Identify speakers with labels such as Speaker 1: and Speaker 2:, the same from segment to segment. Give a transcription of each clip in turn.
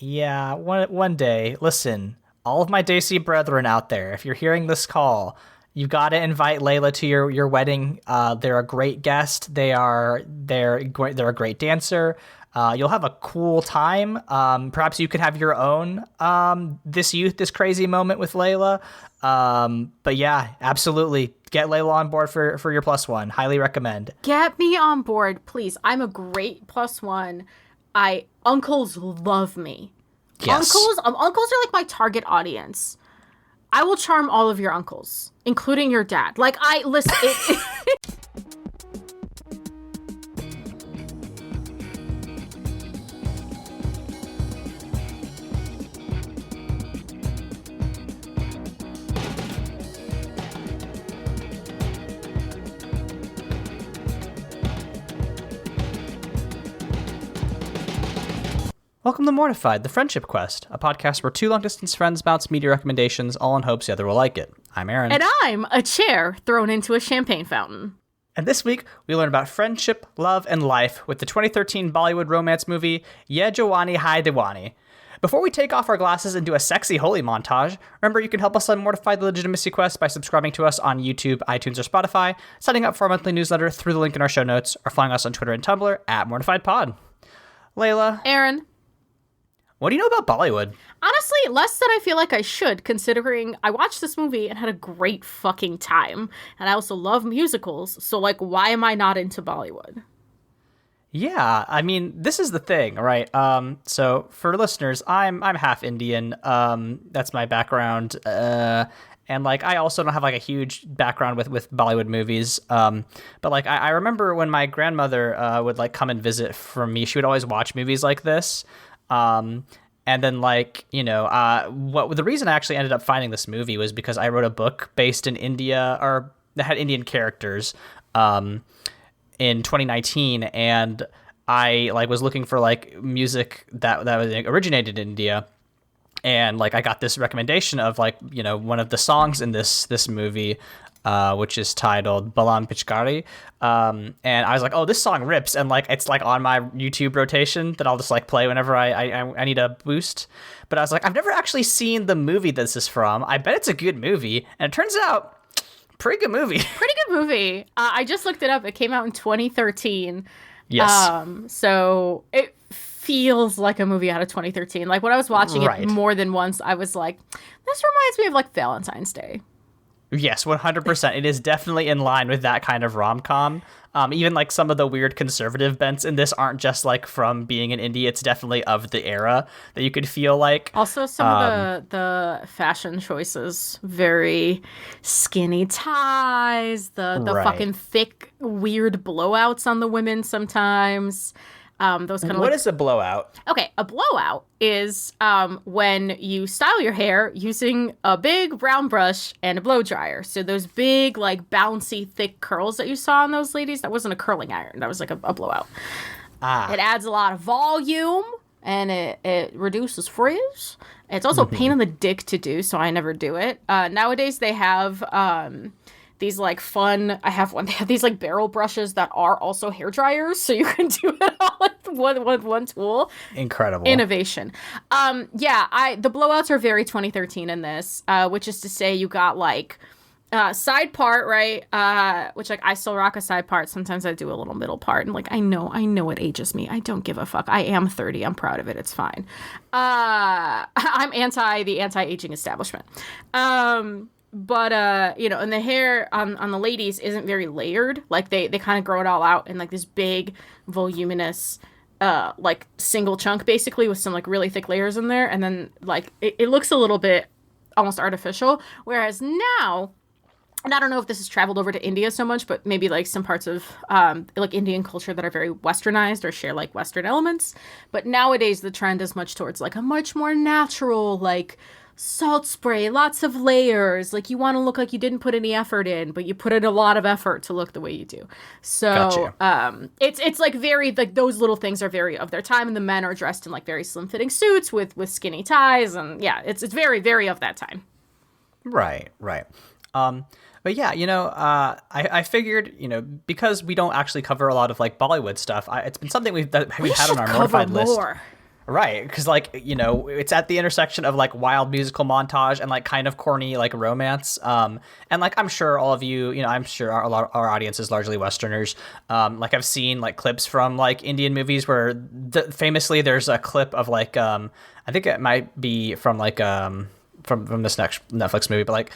Speaker 1: Yeah, one day. Listen, all of my Desi brethren out there, if you're hearing this call, you've got to invite Leyla to your wedding. They're a great guest. They're a great dancer. You'll have a cool time. Perhaps you could have your own this crazy moment with Leyla. But yeah, absolutely. Get Leyla on board for your plus one. Highly recommend.
Speaker 2: Get me on board, please. I'm a great plus one. Uncles love me.
Speaker 1: Yes.
Speaker 2: Uncles are like my target audience. I will charm all of your uncles, including your dad. Like, listen.
Speaker 1: Welcome to Mortified, the Friendship Quest, a podcast where two long-distance friends bounce media recommendations, all in hopes the other will like it. I'm Aaron.
Speaker 2: And I'm a chair thrown into a champagne fountain.
Speaker 1: And this week, we learn about friendship, love, and life with the 2013 Bollywood romance movie, Yeh Jawaani Hai Dewaani. Before we take off our glasses and do a sexy holy montage, remember you can help us on Mortified the Legitimacy Quest by subscribing to us on YouTube, iTunes, or Spotify, signing up for our monthly newsletter through the link in our show notes, or following us on Twitter and Tumblr at MortifiedPod. Leyla.
Speaker 2: Aaron.
Speaker 1: What do you know about Bollywood?
Speaker 2: Honestly, less than I feel like I should, considering I watched this movie and had a great fucking time. And I also love musicals, so, like, why am I not into Bollywood?
Speaker 1: Yeah, I mean, this is the thing, right? So for listeners, I'm half Indian. That's my background. And, like, I also don't have, like, a huge background with Bollywood movies. But, like, I remember when my grandmother would, like, come and visit for me, she would always watch movies like this. And then, like, you know, the reason I actually ended up finding this movie was because I wrote a book based in India, or that had Indian characters, in 2019, and I, like, was looking for, like, music that was originated in India, and, like, I got this recommendation of, like, you know, one of the songs in this movie, which is titled Balam Pichkari. And I was like, oh, this song rips. And, like, it's, like, on my YouTube rotation that I'll just, like, play whenever I need a boost. But I was like, I've never actually seen the movie this is from. I bet it's a good movie. And it turns out, pretty good movie.
Speaker 2: Pretty good movie. I just looked it up. It came out in 2013.
Speaker 1: Yes.
Speaker 2: So it feels like a movie out of 2013. Like, when I was watching it more than once, I was like, this reminds me of, like, Valentine's Day.
Speaker 1: Yes, 100%. It is definitely in line with that kind of rom-com. Even, like, some of the weird conservative bents in this aren't just, like, from being in India. It's definitely of the era that you could feel like.
Speaker 2: Also, some of the fashion choices, very skinny ties, the fucking thick, weird blowouts on the women sometimes. Those kind of.
Speaker 1: What is a blowout?
Speaker 2: Okay, a blowout is when you style your hair using a big round brush and a blow dryer. So those big, like, bouncy, thick curls that you saw on those ladies, that wasn't a curling iron. That was like a blowout. It adds a lot of volume, and it reduces frizz. It's also a pain in the dick to do, so I never do it. Nowadays, they have these, like, fun, I have one, they have these, like, barrel brushes that are also hair dryers, so you can do it all with one tool.
Speaker 1: Incredible.
Speaker 2: Innovation. The blowouts are very 2013 in this, which is to say you got, like, side part, right? Which, like, I still rock a side part. Sometimes I do a little middle part, and, like, I know it ages me. I don't give a fuck. I am 30. I'm proud of it. It's fine. I'm the anti-aging establishment. But, you know, and the hair on the ladies isn't very layered. Like, they kind of grow it all out in, like, this big, voluminous, like, single chunk, basically, with some, like, really thick layers in there. And then, like, it looks a little bit almost artificial. Whereas now, and I don't know if this has traveled over to India so much, but maybe, like, some parts of, like, Indian culture that are very westernized or share, like, Western elements. But nowadays, the trend is much towards, like, a much more natural, like, salt spray, lots of layers. Like, you want to look like you didn't put any effort in, but you put in a lot of effort to look the way you do. So, it's like very, like, those little things are very of their time, and the men are dressed in, like, very slim fitting suits with skinny ties, and yeah, it's very, very of that time.
Speaker 1: Right. But yeah, you know, I figured, you know, because we don't actually cover a lot of, like, Bollywood stuff, it's been something we've had on our Mortified list. Right, because like it's at the intersection of like wild musical montage and like kind of corny like romance. And like I'm sure all of I'm sure our audience is largely Westerners. Like I've seen like clips from like Indian movies where famously there's a clip of like I think it might be from like from this next Netflix movie, but like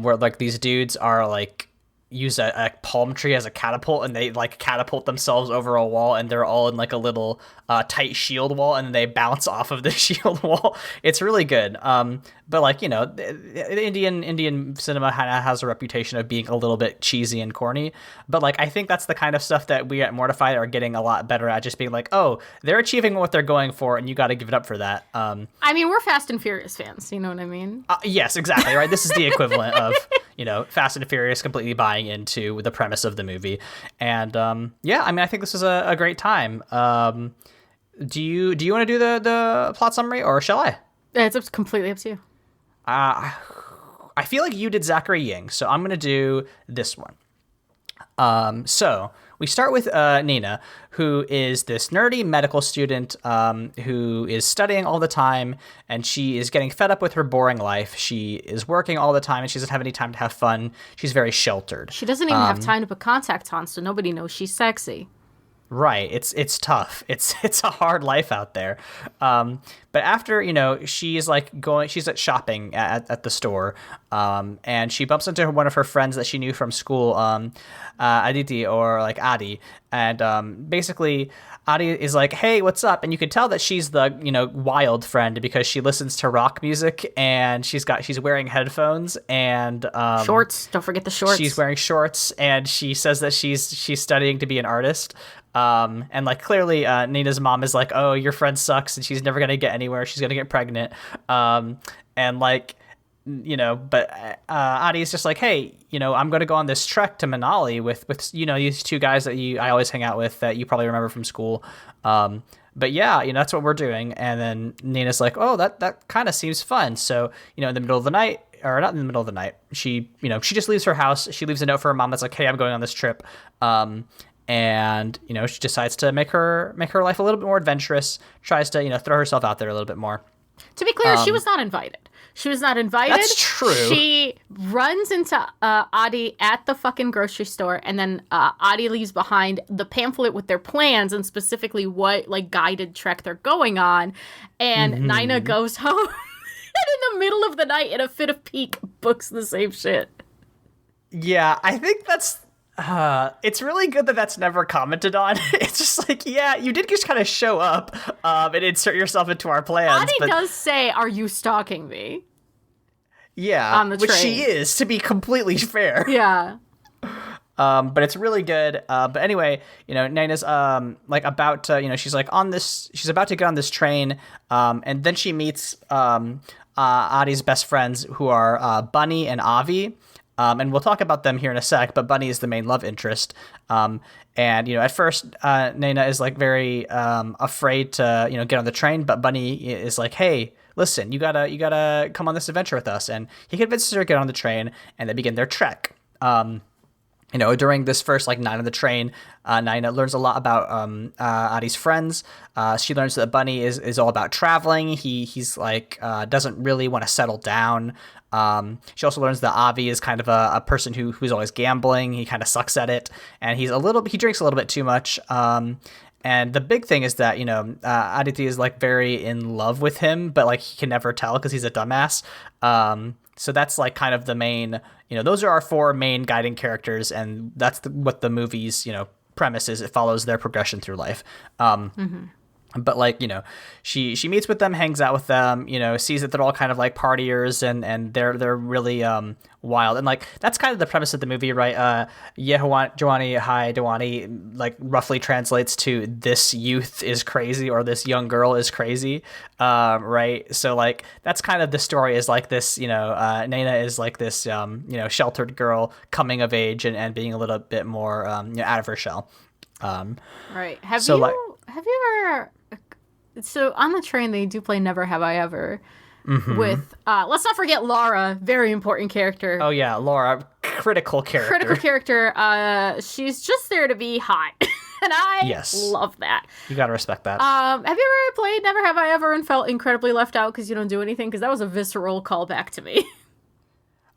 Speaker 1: where like these dudes are like use a palm tree as a catapult and they like catapult themselves over a wall and they're all in like a little tight shield wall and then they bounce off of the shield wall. It's really good. But like the Indian cinema has a reputation of being a little bit cheesy and corny, but like I think that's the kind of stuff that we at Mortified are getting a lot better at, just being like, oh, they're achieving what they're going for and you got to give it up for that.
Speaker 2: I mean, we're Fast and Furious fans, you know what I mean?
Speaker 1: Yes, exactly, right. This is the equivalent of Fast and Furious completely buying into the premise of the movie. And yeah, I mean, I think this is a great time. Do you want to do the plot summary, or shall I?
Speaker 2: It's completely up to you.
Speaker 1: I feel like you did Zachary Ying, so I'm going to do this one. So we start with Nina, who is this nerdy medical student who is studying all the time, and she is getting fed up with her boring life. She is working all the time, and she doesn't have any time to have fun. She's very sheltered.
Speaker 2: She doesn't even have time to put contacts on, so nobody knows she's sexy.
Speaker 1: Right. It's tough. It's a hard life out there. But after, she's at shopping at the store, and she bumps into one of her friends that she knew from school, Aditi, or like Adi. And basically Adi is like, hey, what's up? And you can tell that she's the, wild friend because she listens to rock music and she's wearing headphones and
Speaker 2: shorts. Don't forget the shorts.
Speaker 1: She's wearing shorts and she says that she's studying to be an artist. And like clearly Nina's mom is like, oh, your friend sucks and she's never going to get anywhere. She's going to get pregnant. And like, but Adi's just like, hey, I'm going to go on this trek to Manali with these two guys that I always hang out with that you probably remember from school. But yeah, that's what we're doing. And then Nina's like, oh, that kind of seems fun. So, in the middle of the night, or not in the middle of the night, she just leaves her house. She leaves a note for her mom that's like, hey, I'm going on this trip. And she decides to make her life a little bit more adventurous, tries to throw herself out there a little bit more.
Speaker 2: To be clear, she was not invited. She was not invited.
Speaker 1: That's true.
Speaker 2: She runs into Adi at the fucking grocery store, and then Adi leaves behind the pamphlet with their plans and specifically what like guided trek they're going on. And Nina goes home and in the middle of the night in a fit of pique books the same shit.
Speaker 1: Yeah, I think that's... it's really good that that's never commented on. It's just like, yeah, you did just kind of show up and insert yourself into our plans.
Speaker 2: Adi does say, are you stalking me?
Speaker 1: Yeah,
Speaker 2: on the train.
Speaker 1: Which she is, to be completely fair.
Speaker 2: Yeah.
Speaker 1: But it's really good. But anyway, Nina's like about to, she's about to get on this train. And then she meets Adi's best friends, who are Bunny and Avi. And we'll talk about them here in a sec, but Bunny is the main love interest. And, at first, Nina is like very afraid to, get on the train, but Bunny is like, hey, listen, you gotta come on this adventure with us. And he convinces her to get on the train, and they begin their trek. During this first night on the train, Nina learns a lot about Adi's friends. She learns that Bunny is all about traveling. He's like doesn't really want to settle down. She also learns that Avi is kind of a person who's always gambling. He kind of sucks at it, and he drinks a little bit too much. And the big thing is that Aditi is like very in love with him, but like he can never tell because he's a dumbass. So that's like kind of the main, those are our four main guiding characters, and that's what the movie's, premise is. It follows their progression through life. But like, she meets with them, hangs out with them, sees that they're all kind of like partiers and they're really wild. And like, that's kind of the premise of the movie, right? Yeh Jawaani Hai Dewaani, like roughly translates to this youth is crazy, or this young girl is crazy. Right. So like, that's kind of the story, is like this, Nina is like this, sheltered girl coming of age and being a little bit more, out of her shell.
Speaker 2: Right. Have you ever... So on the train, they do play Never Have I Ever with, let's not forget Laura, very important character.
Speaker 1: Oh yeah, Laura, critical character.
Speaker 2: She's just there to be hot. And I
Speaker 1: Yes.
Speaker 2: love that.
Speaker 1: You gotta respect that.
Speaker 2: Have you ever played Never Have I Ever and felt incredibly left out because you don't do anything? Because that was a visceral callback to me.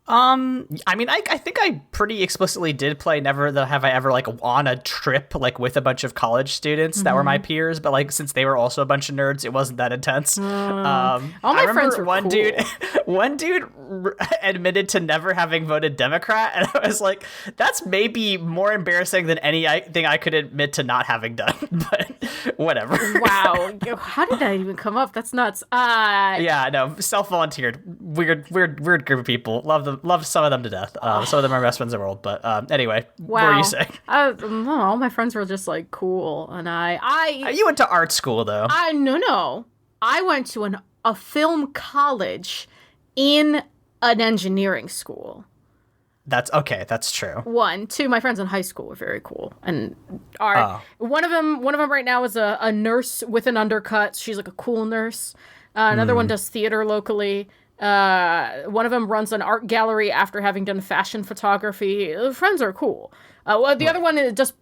Speaker 1: I mean, I think I pretty explicitly did play Never Have I Ever, like, on a trip, like, with a bunch of college students that were my peers, but, like, since they were also a bunch of nerds, it wasn't that intense.
Speaker 2: All my friends were
Speaker 1: one
Speaker 2: cool.
Speaker 1: one dude admitted to never having voted Democrat, and I was like, that's maybe more embarrassing than anything I could admit to not having done, but whatever.
Speaker 2: Wow. How did that even come up? That's nuts.
Speaker 1: Yeah, no, self-volunteered, weird group of people. Love some of them to death. Some of them are best friends in the world. But anyway,
Speaker 2: Wow.
Speaker 1: what were you saying?
Speaker 2: No, all my friends were just like cool, and
Speaker 1: You went to art school though.
Speaker 2: No. I went to a film college in an engineering school.
Speaker 1: That's okay. That's true.
Speaker 2: 1, 2. My friends in high school were very cool, and one of them right now is a nurse with an undercut. She's like a cool nurse. Another one does theater locally. One of them runs an art gallery after having done fashion photography. Friends are cool. The other one does.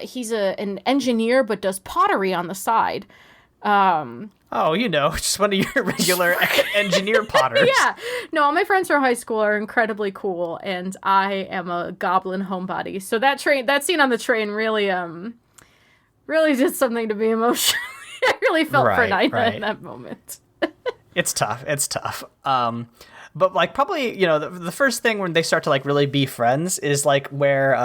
Speaker 2: He's an engineer, but does pottery on the side.
Speaker 1: Just one of your regular engineer potters.
Speaker 2: Yeah. No, all my friends from high school are incredibly cool, and I am a goblin homebody. So that scene on the train really did something to me emotionally. I really felt for Nina in that moment.
Speaker 1: It's tough. But like probably, the first thing when they start to like really be friends is like where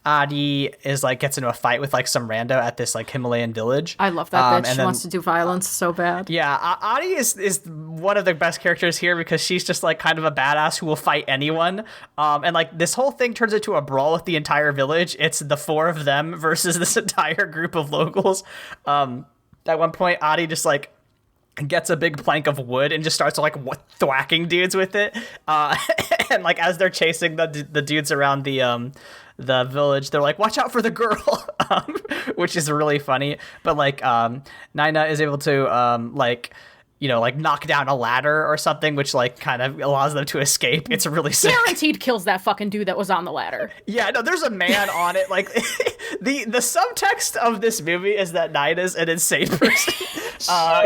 Speaker 1: Adi is like gets into a fight with like some rando at this like Himalayan village.
Speaker 2: I love that bitch. She wants to do violence so bad.
Speaker 1: Yeah, Adi is one of the best characters here because she's just like kind of a badass who will fight anyone. And like this whole thing turns into a brawl with the entire village. It's the 4 of them versus this entire group of locals. At one point, Adi just like gets a big plank of wood and just starts like thwacking dudes with it. And like as they're chasing the dudes around the village, they're like, "Watch out for the girl," which is really funny. But like Nina is able to knock down a ladder or something, which like kind of allows them to escape. It's really sick.
Speaker 2: Guaranteed kills that fucking dude that was on the ladder.
Speaker 1: Yeah, no, there's a man on it. Like the subtext of this movie is that Nina's an insane person.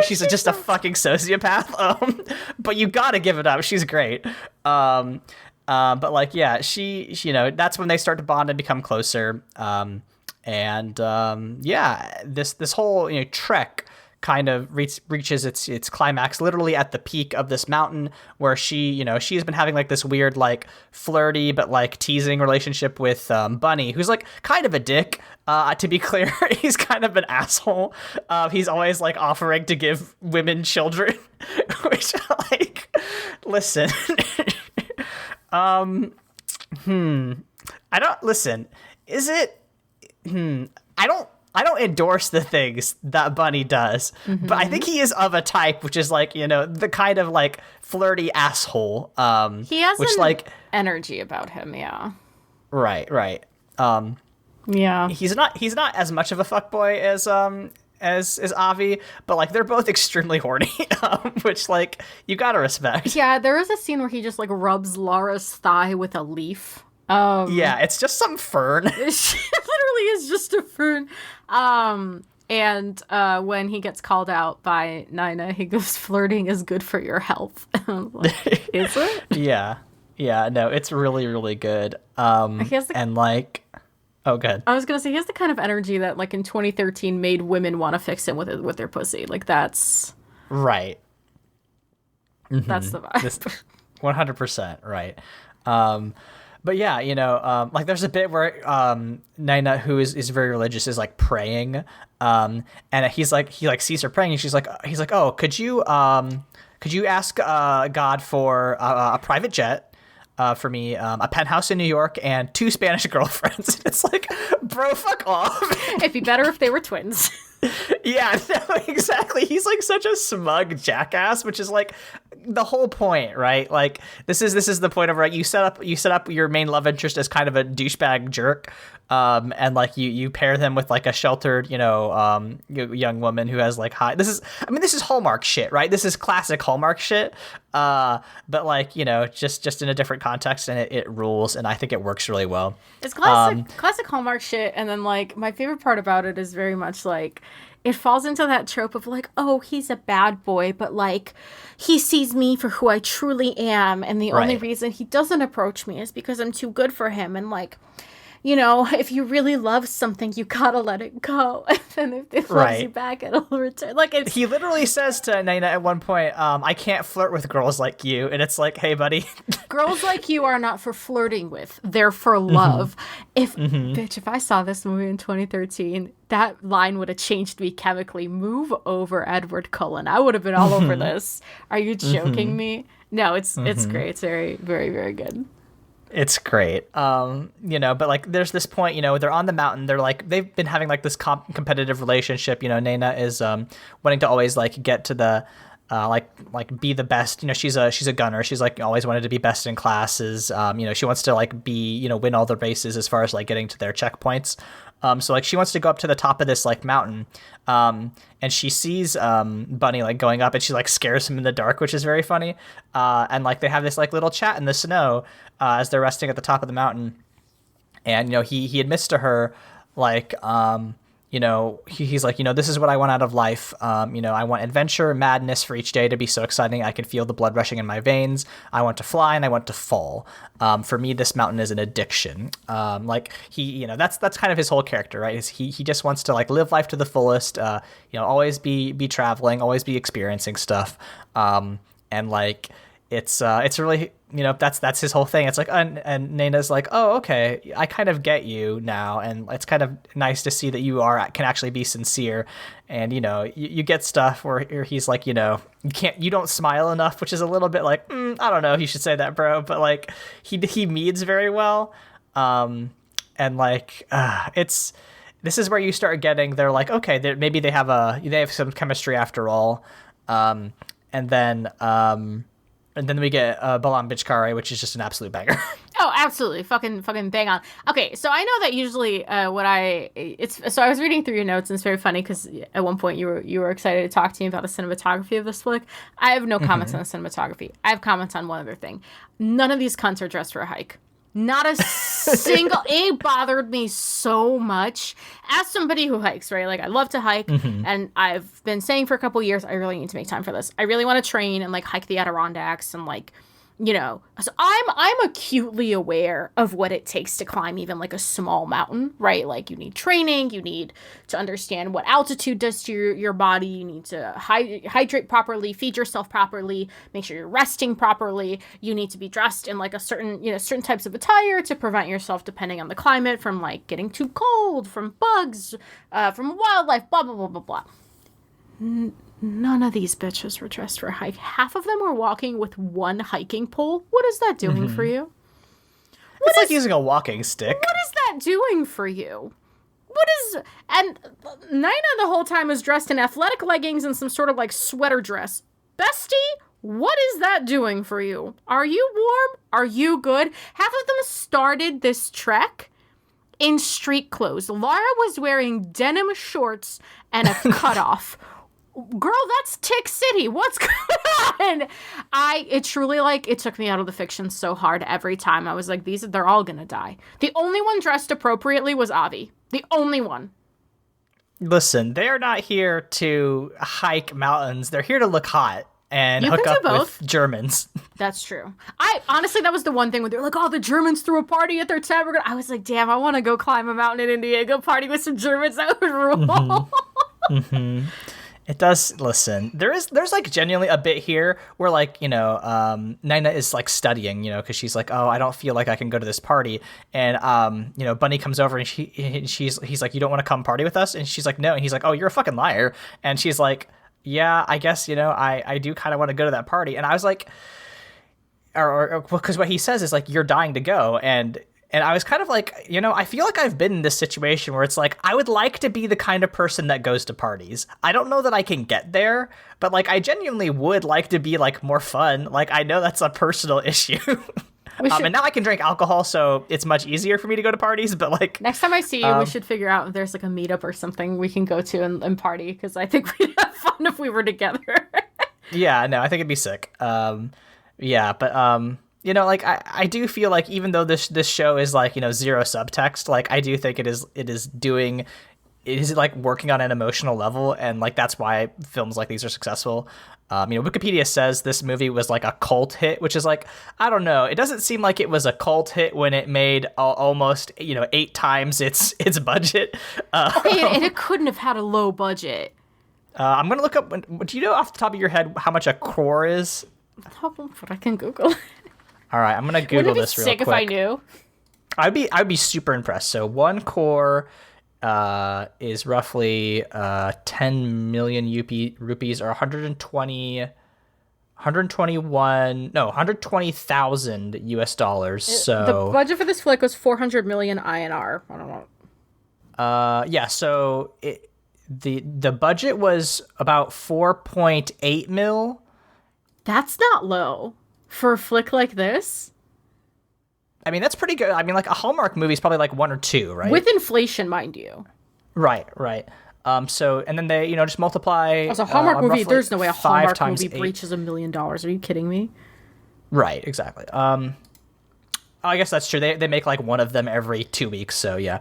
Speaker 1: She's just a fucking sociopath. But you gotta give it up. She's great. But like, yeah, she that's when they start to bond and become closer. This whole trek kind of reaches its climax literally at the peak of this mountain where she's been having like this weird like flirty but like teasing relationship with Bunny, who's like kind of a dick. To be clear, he's kind of an asshole. He's always like offering to give women children, which like, listen, I don't listen. Is it? I don't endorse the things that Bunny does, but I think he is of a type which is like, the kind of like flirty asshole.
Speaker 2: He has
Speaker 1: which
Speaker 2: an
Speaker 1: like
Speaker 2: energy about him, yeah.
Speaker 1: Right.
Speaker 2: Yeah.
Speaker 1: He's not as much of a fuckboy as Avi, but like they're both extremely horny, which like you gotta respect.
Speaker 2: Yeah, there is a scene where he just like rubs Laura's thigh with a leaf.
Speaker 1: Yeah, it's just some fern.
Speaker 2: It literally is just a fern. And when he gets called out by Nina, he goes, "Flirting is good for your health." I was like, is it?
Speaker 1: Yeah, no, it's really, really good. And like, oh, good.
Speaker 2: I was gonna say he has the kind of energy that, like in 2013, made women want to fix him with their pussy. Like that's
Speaker 1: right.
Speaker 2: That's the vibe.
Speaker 1: 100% right. But yeah, like there's a bit where Nina, who is very religious, is like praying, and he sees her praying, and he's like, "Oh, could you ask God for a private jet for me, a penthouse in New York, and 2 Spanish girlfriends?" It's like, bro, fuck off.
Speaker 2: It'd be better if they were twins.
Speaker 1: Yeah, no, exactly. He's like such a smug jackass, which is like the whole point, right? Like this is the point of, right, you set up your main love interest as kind of a douchebag jerk, and like you pair them with like a sheltered, young woman who has like this is Hallmark shit, right? This is classic Hallmark shit, but like, just in a different context, and it rules, and I think it works really well.
Speaker 2: It's classic Hallmark shit, and then like my favorite part about it is very much like it falls into that trope of like, oh, he's a bad boy, but like he sees me for who I truly am, and the only reason he doesn't approach me is because I'm too good for him, and like, if you really love something, you gotta let it go. And then if it loves you back, it'll return. Like
Speaker 1: he literally says to Nina at one point, I can't flirt with girls like you. And it's like, hey, buddy.
Speaker 2: Girls like you are not for flirting with. They're for love. If I saw this movie in 2013, that line would have changed me chemically. Move over, Edward Cullen. I would have been all over this. Are you joking me? No, it's great. It's very, very, very good.
Speaker 1: It's great. But like there's this point, they're on the mountain. They're like, they've been having like this competitive relationship. Nina is wanting to always like get to the like be the best. She's a gunner. She's like always wanted to be best in classes. She wants to like be, win all the races as far as like getting to their checkpoints. So like she wants to go up to the top of this like mountain, and she sees Bunny like going up, and she like scares him in the dark, which is very funny. And like they have this like little chat in the snow as they're resting at the top of the mountain, and he admits to her like he's like, this is what I want out of life. I want adventure, madness for each day to be so exciting I can feel the blood rushing in my veins. I want to fly and I want to fall. For me, this mountain is an addiction. Like he, that's kind of his whole character, right? He just wants to like live life to the fullest. Always be traveling, always be experiencing stuff. And like it's really, that's his whole thing. It's like, and Nana's like, oh, okay, I kind of get you now, and it's kind of nice to see that you can actually be sincere, and you get stuff where he's like, you don't smile enough, which is a little bit like, I don't know if you should say that, bro, but like he means very well, and like this is where you start getting, they're like, okay, maybe they have some chemistry after all, and then we get Balam Pichkari, which is just an absolute banger.
Speaker 2: Oh, absolutely. Fucking bang on. Okay, so I know that usually so I was reading through your notes, and it's very funny because at one point you were excited to talk to me about the cinematography of this flick. I have no comments on the cinematography. I have comments on one other thing. None of these cunts are dressed for a hike. Not a single. It bothered me so much. As somebody who hikes, right? Like I love to hike, and I've been saying for a couple years, I really need to make time for this. I really want to train and like hike the Adirondacks and like, so I'm acutely aware of what it takes to climb even like a small mountain, right? Like you need training, you need to understand what altitude does to your body, you need to hydrate properly, feed yourself properly, make sure you're resting properly, you need to be dressed in like a certain types of attire to prevent yourself, depending on the climate, from like getting too cold, from bugs, from wildlife, blah, blah, blah, blah, blah. None of these bitches were dressed for a hike. Half of them were walking with one hiking pole. What is that doing for you?
Speaker 1: It's like using a walking stick.
Speaker 2: What is that doing for you? And Nina the whole time is dressed in athletic leggings and some sort of like sweater dress. Bestie, what is that doing for you? Are you warm? Are you good? Half of them started this trek in street clothes. Lara was wearing denim shorts and a cutoff. Girl, that's Tick City. What's going on? It truly, like, it took me out of the fiction so hard every time. I was like, they're all gonna die. The only one dressed appropriately was Avi. The only one.
Speaker 1: Listen, they're not here to hike mountains. They're here to look hot and hook up with Germans.
Speaker 2: That's true. Honestly, that was the one thing where they're like, oh, the Germans threw a party at their tent. I was like, damn, I want to go climb a mountain in India, go party with some Germans. That would rule.
Speaker 1: It does. Listen, there's like genuinely a bit here where like, Nina is like studying, because she's like, oh, I don't feel like I can go to this party. And, Bunny comes over and he's like, you don't want to come party with us? And she's like, no. And he's like, oh, you're a fucking liar. And she's like, yeah, I guess, I do kind of want to go to that party. And I was like, or because what he says is like, you're dying to go. And And I was kind of like, I feel like I've been in this situation where it's like, I would like to be the kind of person that goes to parties. I don't know that I can get there, but like, I genuinely would like to be like more fun. Like, I know that's a personal issue. And now I can drink alcohol, so it's much easier for me to go to parties, but like...
Speaker 2: Next time I see you, we should figure out if there's like a meetup or something we can go to and party, because I think we'd have fun if we were together.
Speaker 1: Yeah, no, I think it'd be sick. Yeah, but... like I do feel like even though this show is like, zero subtext, like I do think it is like working on an emotional level, and like that's why films like these are successful. Wikipedia says this movie was like a cult hit, which is like, I don't know. It doesn't seem like it was a cult hit when it made almost 8 times its budget.
Speaker 2: Okay, and it couldn't have had a low budget.
Speaker 1: I'm gonna look up. Do you know off the top of your head how much a crore is?
Speaker 2: But I can Google it.
Speaker 1: All right, I'm gonna Google this real quick.
Speaker 2: Wouldn't it be sick if I knew?
Speaker 1: I'd be super impressed. So 1 crore is roughly 10 million rupees, or 120,000 US dollars. So
Speaker 2: the budget for this flick was 400 million INR. I don't know.
Speaker 1: Yeah. So the budget was about 4.8 mil.
Speaker 2: That's not low for a flick like this.
Speaker 1: I mean, that's pretty good. I mean, like a Hallmark movie is probably like 1 or 2, right?
Speaker 2: With inflation, mind you.
Speaker 1: Right. So, and then they, just multiply.
Speaker 2: As a Hallmark movie, there's no way a Hallmark movie
Speaker 1: 8.
Speaker 2: breaches $1 million. Are you kidding me?
Speaker 1: Right, exactly. I guess that's true. They make like one of them every 2 weeks, so yeah.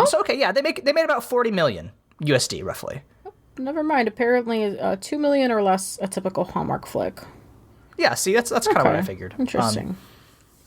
Speaker 1: So okay, yeah, they made about 40 million USD roughly.
Speaker 2: Never mind. Apparently, 2 million or less a typical Hallmark flick.
Speaker 1: Yeah, see, that's kind of what I figured.
Speaker 2: Interesting.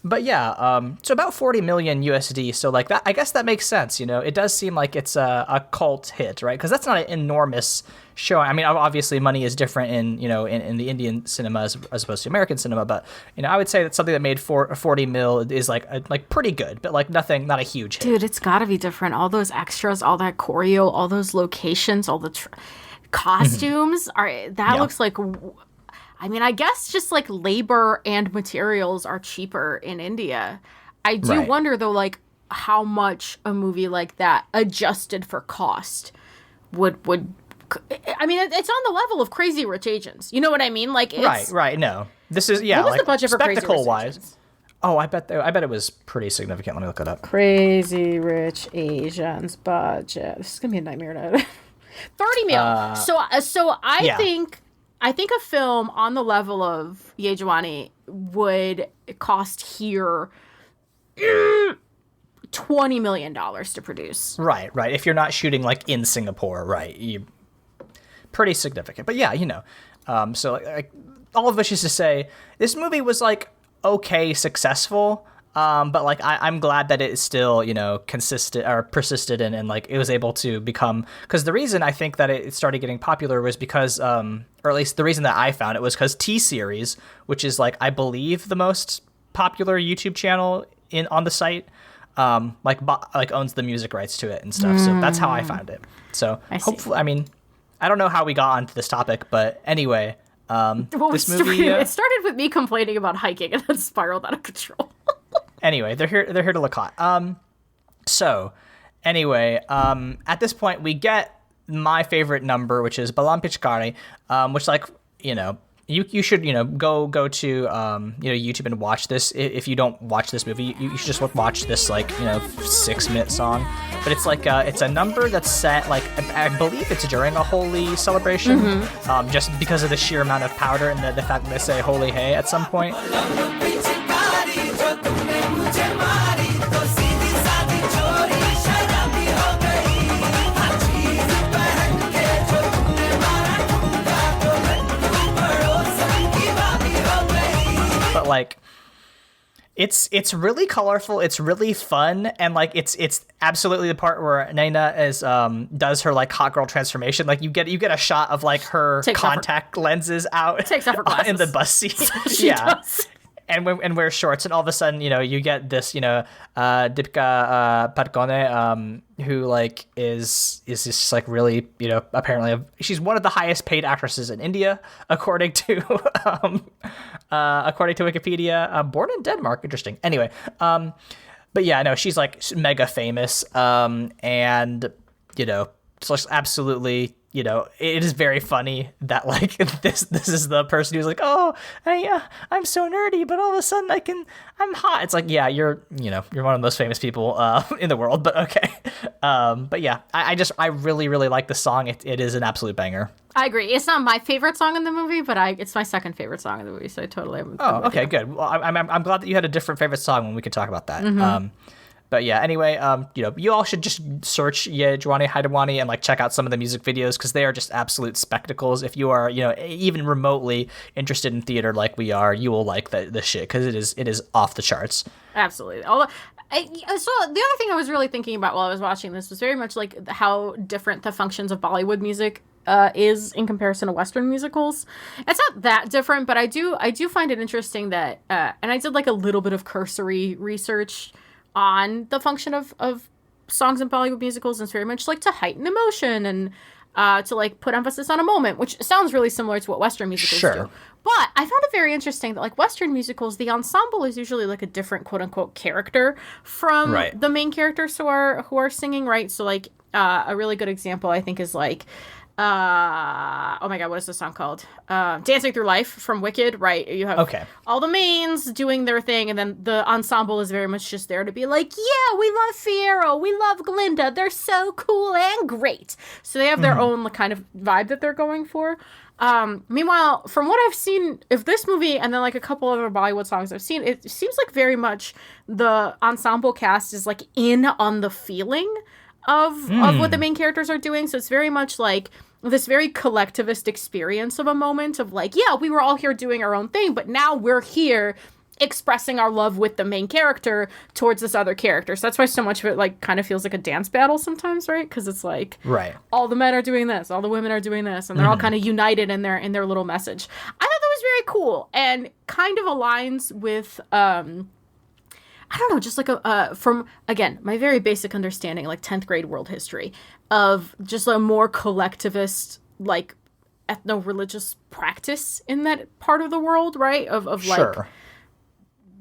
Speaker 1: But yeah, so about 40 million USD. So like that, I guess that makes sense. It does seem like it's a cult hit, right? Because that's not an enormous show. I mean, obviously money is different in in the Indian cinema as opposed to American cinema. But I would say that something that made 40 mil is like pretty good, but like nothing, not a huge hit.
Speaker 2: Dude, it's got to be different. All those extras, all that choreo, all those locations, all the costumes looks like. I mean, I guess just like labor and materials are cheaper in India. I do wonder though, like how much a movie like that adjusted for cost would. I mean, it's on the level of Crazy Rich Asians. You know what I mean? Like, it's,
Speaker 1: right. No, this is
Speaker 2: what was
Speaker 1: like
Speaker 2: the budget for Crazy
Speaker 1: spectacle
Speaker 2: Rich
Speaker 1: wise.
Speaker 2: Asians?
Speaker 1: Oh, I bet it was pretty significant. Let me look it up.
Speaker 2: Crazy Rich Asians budget. This is gonna be a nightmare to 30 mil. So I think a film on the level of Yeh Jawaani would cost here $20 million to produce.
Speaker 1: Right. If you're not shooting like in Singapore, right? Pretty significant. But yeah, so like all of which is to say, this movie was like okay, successful. But like I'm glad that it is still consistent or persisted and like it was able to become, because the reason I think that it started getting popular was because or at least the reason that I found it was because T-Series, which is like I believe the most popular YouTube channel on the site, like owns the music rights to it and stuff. So that's how I found it. So hopefully, I mean, I don't know how we got onto this topic, but anyway, this movie
Speaker 2: it started with me complaining about hiking and then spiraled out of control.
Speaker 1: Anyway, they're here to look hot. So anyway, at this point we get my favorite number, which is Balam Pichkari, which like, you should, go to, YouTube and watch this. If you don't watch this movie, you should just watch this like, 6-minute song. But it's like, it's a number that's set, like, I believe it's during a holy celebration, just because of the sheer amount of powder and the fact that they say holy hey at some point. But like it's really colorful, it's really fun, and like it's absolutely the part where Naina is does her like hot girl transformation. Like you get a shot of like her contact lenses out,
Speaker 2: takes off her glasses
Speaker 1: in the bus seat.
Speaker 2: She does.
Speaker 1: And wears shorts, and all of a sudden, you get this, Deepika Padukone, who like is just like really, apparently she's one of the highest paid actresses in India, according to Wikipedia. Born in Denmark, interesting. Anyway, But yeah, no, she's like mega famous, and you know, just absolutely, you know, it is very funny that like this is the person who's like, oh, I'm so nerdy, but all of a sudden I'm hot. It's like, yeah, you're one of the most famous people in the world, but okay. But yeah, I really really like the song. It is an absolute banger.
Speaker 2: I agree. It's not my favorite song in the movie, but it's my second favorite song in the movie, so I totally am.
Speaker 1: Oh, okay, good. Well, I'm glad that you had a different favorite song when we could talk about that. But yeah, anyway, you know, you all should just search Yeh Jawaani Hai Dewaani and like check out some of the music videos because they are just absolute spectacles. If you are, you know, even remotely interested in theater like we are, you will like the shit because it is off the charts.
Speaker 2: Absolutely. Although, so the other thing I was really thinking about while I was watching this was very much like how different the functions of Bollywood music is in comparison to Western musicals. It's not that different, but I do find it interesting that, and I did like a little bit of cursory research on the function of songs in Bollywood musicals, and it's very much like to heighten emotion and to like put emphasis on a moment, which sounds really similar to what Western musicals do. But I found it very interesting that like Western musicals, the ensemble is usually like a different quote unquote character from the main characters who are singing, right? So like a really good example I think is like oh my god, what is the song called? Dancing Through Life from Wicked, right? You have all the mains doing their thing, and then the ensemble is very much just there to be like, yeah, we love Fiyero, we love Glinda, they're so cool and great. So they have their own kind of vibe that they're going for. Meanwhile, from what I've seen of this movie and then like a couple other Bollywood songs I've seen, it seems like very much the ensemble cast is like in on the feeling of what the main characters are doing. So it's very much like this very collectivist experience of a moment of like, yeah, we were all here doing our own thing, but now we're here expressing our love with the main character towards this other character. So that's why so much of it like kind of feels like a dance battle sometimes, right? Because it's like all the men are doing this, all the women are doing this, and they're all kind of united in their little message. I thought that was very cool and kind of aligns with I don't know, just like from, again, my very basic understanding, like 10th grade world history, of just a more collectivist, like, ethno-religious practice in that part of the world, right? Of like,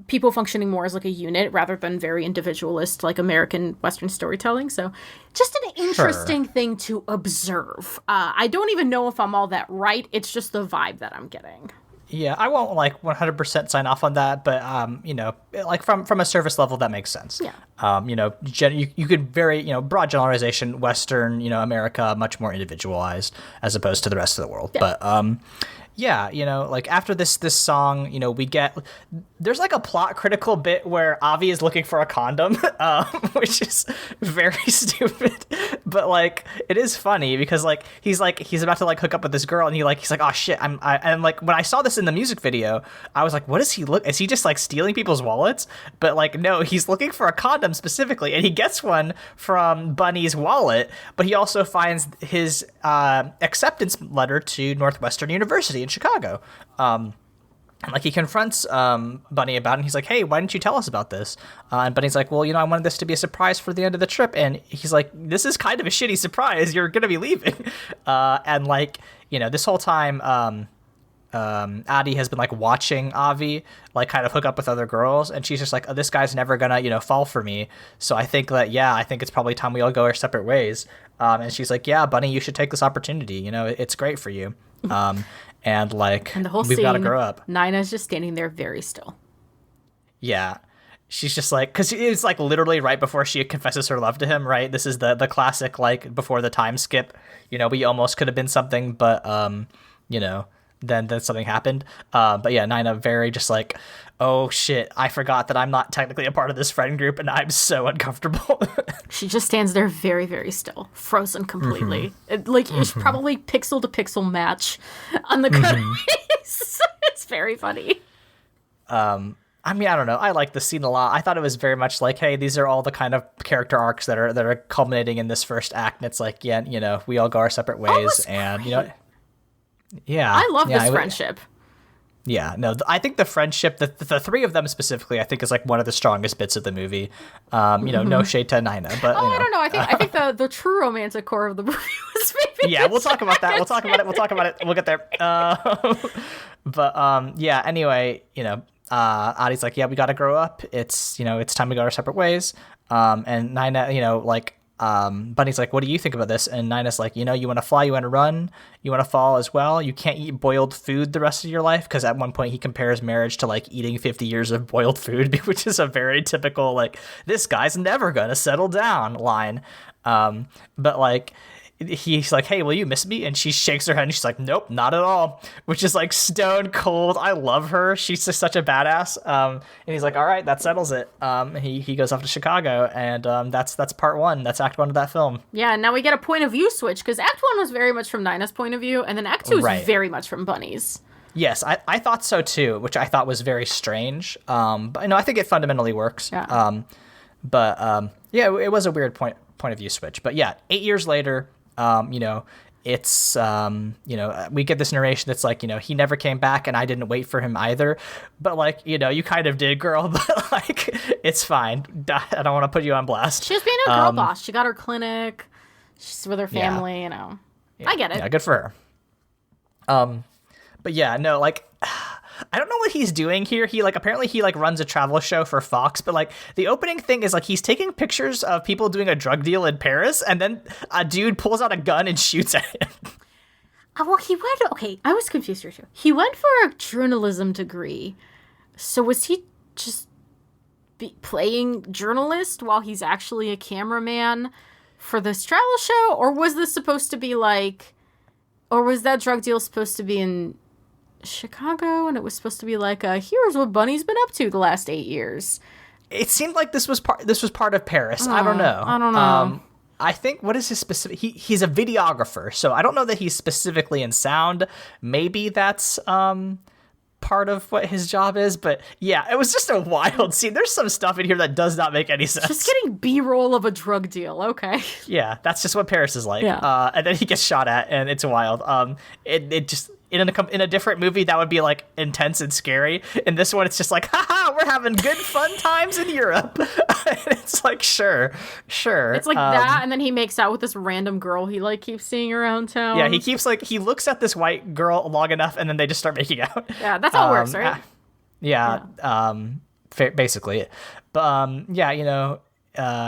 Speaker 2: people functioning more as like a unit rather than very individualist, like American Western storytelling. So just an interesting thing to observe. I don't even know if I'm all that right. It's just the vibe that I'm getting.
Speaker 1: Yeah, I won't like 100% sign off on that, but you know, like from a surface level, that makes sense.
Speaker 2: Yeah.
Speaker 1: You know, you could very, you know, broad generalization, Western, you know, America, much more individualized as opposed to the rest of the world.
Speaker 2: Yeah.
Speaker 1: But yeah, you know, like after this song, you know, there's like a plot critical bit where Avi is looking for a condom, which is very stupid, but like it is funny because like he's about to like hook up with this girl and he's like, oh shit, and like when I saw this in the music video, I was like, what is he is he just like stealing people's wallets? But like no, he's looking for a condom specifically, and he gets one from Bunny's wallet, but he also finds his acceptance letter to Northwestern University in Chicago. And like he confronts Bunny about it, and he's like, hey, why didn't you tell us about this? And Bunny's like, well, you know, I wanted this to be a surprise for the end of the trip. And he's like, this is kind of a shitty surprise. You're going to be leaving. And like, you know, this whole time, Adi has been like watching Avi like kind of hook up with other girls, and she's just like, oh, this guy's never gonna, you know, fall for me. So I think it's probably time we all go our separate ways. And she's like, yeah, Bunny, you should take this opportunity. You know, it's great for you. And like,
Speaker 2: and the whole
Speaker 1: we've got to grow up.
Speaker 2: Naina's just standing there very still.
Speaker 1: Yeah. She's just like, because it's like literally right before she confesses her love to him, right? This is the classic, like, before the time skip. You know, we almost could have been something, but, you know, then something happened. But yeah, Naina very just like, oh shit, I forgot that I'm not technically a part of this friend group, and I'm so uncomfortable.
Speaker 2: She just stands there very, very still, frozen completely. It's probably pixel to pixel match on the face. It's very funny.
Speaker 1: I mean, I don't know. I like the scene a lot. I thought it was very much like, hey, these are all the kind of character arcs that are culminating in this first act. And it's like, yeah, you know, we all go our separate ways, and you know. Yeah,
Speaker 2: I love this friendship.
Speaker 1: Yeah, no, I think the friendship, the three of them specifically, I think is like one of the strongest bits of the movie. You know, no shade to Naina, but you know,
Speaker 2: I don't know. I think the true romantic core of the movie was maybe.
Speaker 1: Yeah, we'll talk about that. We'll talk about it. We'll get there. But yeah. Anyway, you know, Adi's like, yeah, we got to grow up. It's, it's time to go our separate ways. And Naina, Bunny's like, what do you think about this? And Naina's like, you want to fly, you want to run, you want to fall as well. You can't eat boiled food the rest of your life. Because at one point he compares marriage to like eating 50 years of boiled food, which is a very typical, like, this guy's never going to settle down line. But like, he's like, hey, will you miss me? And she shakes her head and she's like, nope, not at all, which is like stone cold. I love her. She's just such a badass. And he's like, all right, that settles it. He goes off to Chicago, and that's part one. That's act one of that film.
Speaker 2: Yeah, now we get a point of view switch, because act one was very much from Naina's point of view, and then act two is very much from Bunny's.
Speaker 1: Yes, I thought so too, which I thought was very strange. But I think it fundamentally works.
Speaker 2: Yeah.
Speaker 1: Yeah, it was a weird point of view switch. But yeah, 8 years later, it's, we get this narration that's like, he never came back and I didn't wait for him either. But like, you kind of did, girl, but like, it's fine. I don't want to put you on blast.
Speaker 2: She was being a girl boss. She got her clinic. She's with her family,
Speaker 1: Yeah,
Speaker 2: I get it.
Speaker 1: Yeah, good for her. But yeah, no, like, I don't know what he's doing here. He apparently he runs a travel show for Fox, but like the opening thing is like he's taking pictures of people doing a drug deal in Paris, and then a dude pulls out a gun and shoots at him.
Speaker 2: Well, I was confused here too. He went for a journalism degree. So was he just playing journalist while he's actually a cameraman for this travel show? Or was this supposed to be or was that drug deal supposed to be in Chicago, and it was supposed to be like, here's what Bunny's been up to the last 8 years?
Speaker 1: It seemed like this was part of Paris. I don't know. I think, what is his specific? He's a videographer, so I don't know that he's specifically in sound. Maybe that's part of what his job is. But yeah, it was just a wild scene. There's some stuff in here that does not make any sense.
Speaker 2: Just getting B-roll of a drug deal. Okay.
Speaker 1: Yeah, that's just what Paris is like.
Speaker 2: Yeah.
Speaker 1: And then he gets shot at, and it's wild. It just. In a different movie, that would be like intense and scary. In this one, it's just like, haha, we're having good fun times in Europe. It's like, sure.
Speaker 2: It's like that, and then he makes out with this random girl he keeps seeing around town.
Speaker 1: Yeah, he looks at this white girl long enough, and then they just start making out.
Speaker 2: Yeah, that's how it works, right?
Speaker 1: Basically. But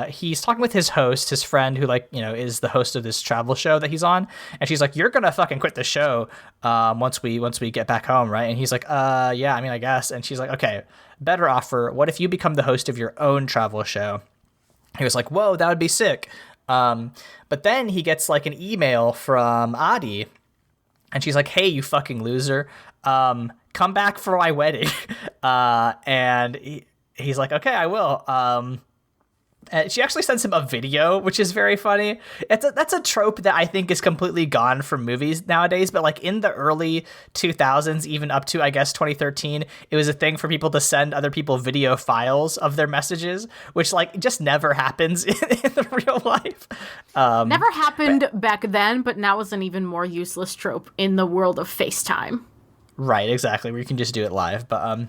Speaker 1: he's talking with his host, his friend, who is the host of this travel show that he's on, and she's like, "You're gonna fucking quit the show once we get back home, right?" And he's like, yeah, I mean, I guess." And she's like, "Okay, better offer. What if you become the host of your own travel show?" He was like, "Whoa, that would be sick." But then he gets like an email from Adi, and she's like, "Hey, you fucking loser, come back for my wedding." And he's like, "Okay, I will." She actually sends him a video, which is very funny. That's a trope that I think is completely gone from movies nowadays. But like in the early 2000s, even up to, I guess, 2013, it was a thing for people to send other people video files of their messages, which like just never happens in the real life.
Speaker 2: Never happened back then, but now is an even more useless trope in the world of FaceTime.
Speaker 1: Right, exactly, where you can just do it live. But,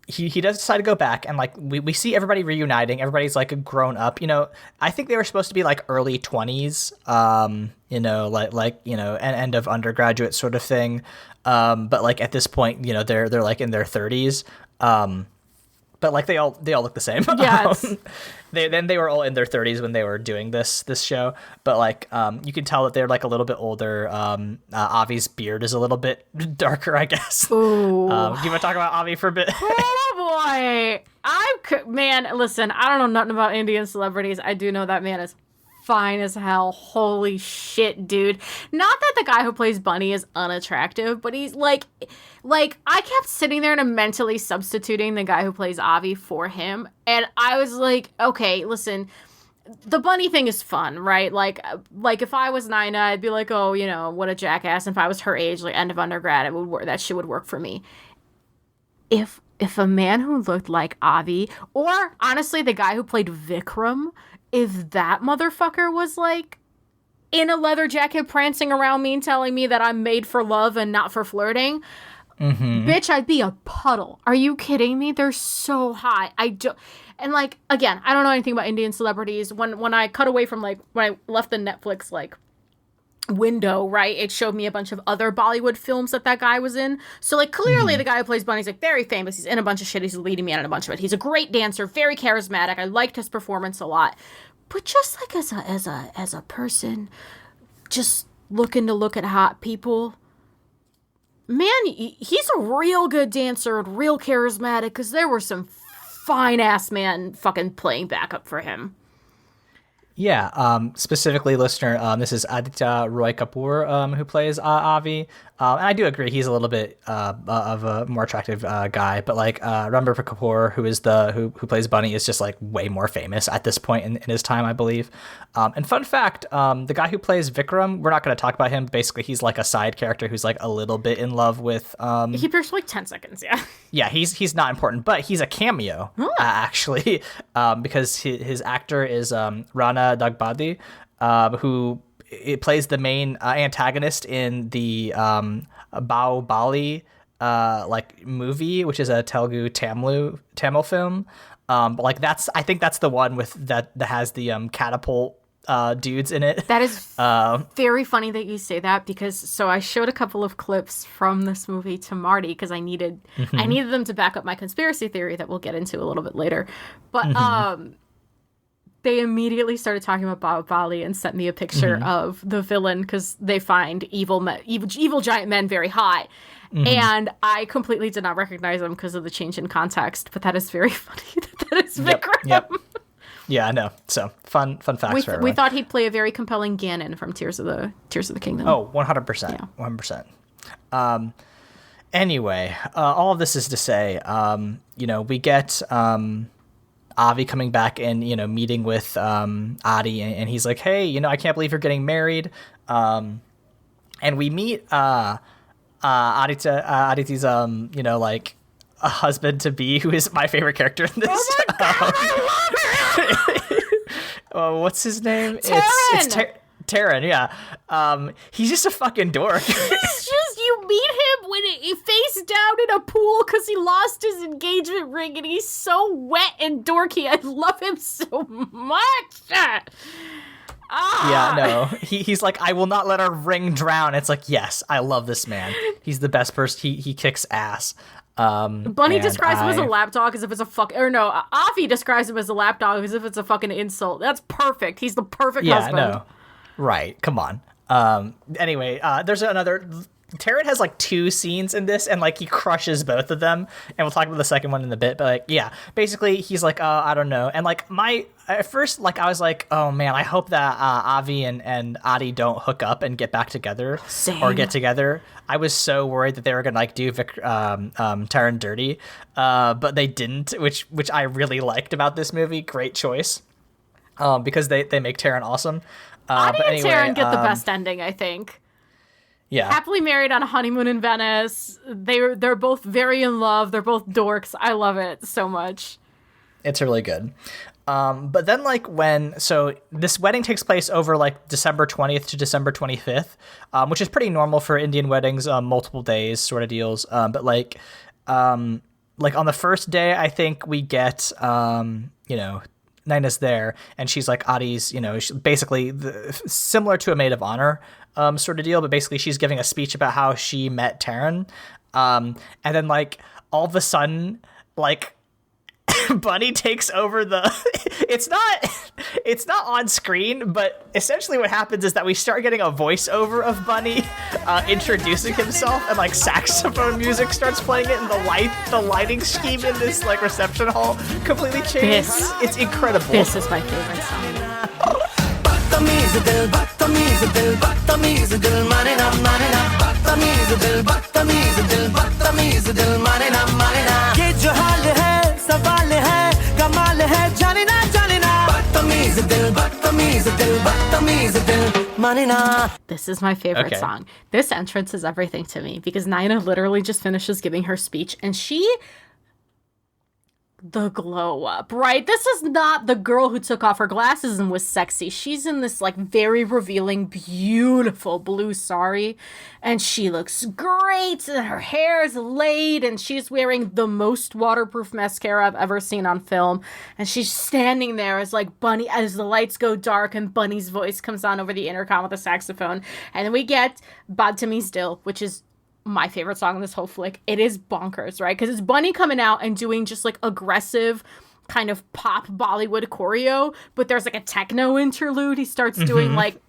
Speaker 1: he does decide to go back, and like we see everybody reuniting. Everybody's like grown up. I think they were supposed to be like early 20s, end of undergraduate sort of thing. But like at this point, they're like in their 30s. But like they all look the same.
Speaker 2: Yes.
Speaker 1: They were all in their 30s when they were doing this show. But like you can tell that they're like a little bit older. Avi's beard is a little bit darker, I guess.
Speaker 2: Ooh.
Speaker 1: Do you want to talk about Avi for a bit?
Speaker 2: Oh boy, man. Listen, I don't know nothing about Indian celebrities. I do know that man is fine as hell. Holy shit, dude. Not that the guy who plays Bunny is unattractive, but he's like I kept sitting there and mentally substituting the guy who plays Avi for him, and I was like, okay, listen, the Bunny thing is fun, right? Like if I was Naina, I'd be like, oh, what a jackass. And if I was her age, like end of undergrad, that shit would work for me. If a man who looked like Avi, or honestly the guy who played Vikram, if that motherfucker was like in a leather jacket prancing around me and telling me that I'm made for love and not for flirting, bitch, I'd be a puddle. Are you kidding me? They're so hot. And like, again, I don't know anything about Indian celebrities. When I cut away from like, when I left the Netflix like window, right? It showed me a bunch of other Bollywood films that guy was in. So, like, clearly the guy who plays Bunny's, like, very famous. He's in a bunch of shit. He's a leading man in a bunch of it. He's a great dancer, very charismatic. I liked his performance a lot. But just, like, as a person, just looking to look at hot people, man, he's a real good dancer and real charismatic, because there were some fine-ass men fucking playing backup for him.
Speaker 1: Yeah, specifically, listener, this is Aditya Roy Kapoor, who plays Avi. And I do agree he's a little bit of a more attractive guy, but like remember for Kapoor, who plays Bunny, is just like way more famous at this point in his time, I believe. And fun fact, the guy who plays Vikram, we're not going to talk about him. Basically, he's like a side character who's like a little bit in love with.
Speaker 2: He appears for like 10 seconds, yeah.
Speaker 1: Yeah, he's not important, but he's a cameo actually, because his actor is Rana Dagbadi, who it plays the main antagonist in the Bahubali like movie, which is a Telugu Tamil film. But like I think that's the one with that has the catapult dudes in it.
Speaker 2: That is very funny that you say that, because so I showed a couple of clips from this movie to Marty because I needed them to back up my conspiracy theory that we'll get into a little bit later. But they immediately started talking about Bahubali and sent me a picture of the villain, because they find evil giant men very hot. And I completely did not recognize him because of the change in context. But that is very funny that is Vikram.
Speaker 1: Yep. Yeah, I know. So fun facts for everyone.
Speaker 2: We thought he'd play a very compelling Ganon from Tears of the Kingdom.
Speaker 1: Oh, 100%. 100%. Anyway, all of this is to say, we get Avi coming back and, meeting with Adi, and he's like, hey, I can't believe you're getting married. And we meet Aditi's, like, a husband-to-be, who is my favorite character in this.
Speaker 2: Oh my God, I love him!
Speaker 1: What's his name?
Speaker 2: Taran!
Speaker 1: It's Taran, yeah. He's just a fucking dork.
Speaker 2: It's just, you meet him when he face down in a pool because he lost his engagement ring, and he's so wet and dorky. I love him so much.
Speaker 1: Yeah, no. He's like, I will not let our ring drown. It's like, yes, I love this man. He's the best person. He kicks ass.
Speaker 2: Bunny describes him as a lapdog as if it's a Avi describes him as a lapdog as if it's a fucking insult. That's perfect. He's the perfect husband.
Speaker 1: No. Right, come on. Anyway, there's another... Taran has like 2 scenes in this, and like he crushes both of them, and we'll talk about the second one in a bit, but like, yeah, basically he's like, I don't know. And like at first, like, I was like, oh man, I hope that Avi and Adi don't hook up and get back together.
Speaker 2: Same.
Speaker 1: Or get together. I was so worried that they were gonna like do Taran dirty, but they didn't, which I really liked about this movie. Great choice, because they make Taran awesome.
Speaker 2: Adi
Speaker 1: but anyway,
Speaker 2: and Taran get the best ending, I think.
Speaker 1: Yeah.
Speaker 2: Happily married on a honeymoon in Venice. They're both very in love. They're both dorks. I love it so much.
Speaker 1: It's really good. But then like so this wedding takes place over like December 20th to December 25th, which is pretty normal for Indian weddings, multiple days sort of deals. But like on the first day, I think we get, Naina's there, and she's like Adi's, basically similar to a maid of honor sort of deal, but basically she's giving a speech about how she met Taran. And then like all of a sudden, like Bunny takes over it's not on screen, but essentially what happens is that we start getting a voiceover of Bunny introducing himself, and like saxophone music starts playing it, and the lighting scheme in this like reception hall completely changes. It's incredible.
Speaker 2: This is my favorite song. This is my favorite song. This entrance is everything to me, because Naina literally just finishes giving her speech, and she the glow up, right? This is not the girl who took off her glasses and was sexy. She's in this like very revealing, beautiful blue sari, and she looks great, and her hair is laid, and she's wearing the most waterproof mascara I've ever seen on film, and she's standing there as like Bunny, as the lights go dark and Bunny's voice comes on over the intercom with a saxophone, and then we get Bad Tamiz Dil, which is my favorite song in this whole flick. It is bonkers, right? Because it's Bunny coming out and doing just like aggressive kind of pop Bollywood choreo, but there's like a techno interlude. He starts doing like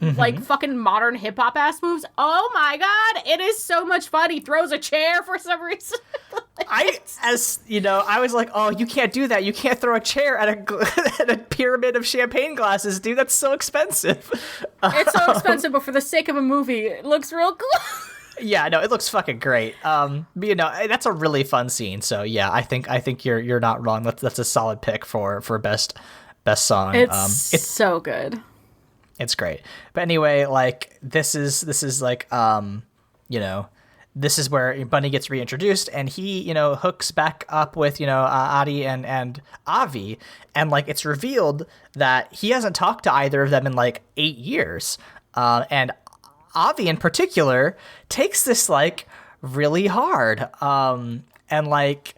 Speaker 2: fucking modern hip hop ass moves. Oh my god, it is so much fun. He throws a chair for some reason.
Speaker 1: I was like, oh, you can't do that. You can't throw a chair at at a pyramid of champagne glasses, dude. That's so expensive.
Speaker 2: It's so expensive, but for the sake of a movie, it looks real cool.
Speaker 1: Yeah, no, it looks fucking great. But, that's a really fun scene. So yeah, I think you're not wrong. That's a solid pick for best song.
Speaker 2: It's so good.
Speaker 1: It's great. But anyway, like this is like this is where Bunny gets reintroduced, and he hooks back up with Adi and Avi, and like it's revealed that he hasn't talked to either of them in like 8 years, and Avi in particular takes this like really hard, and like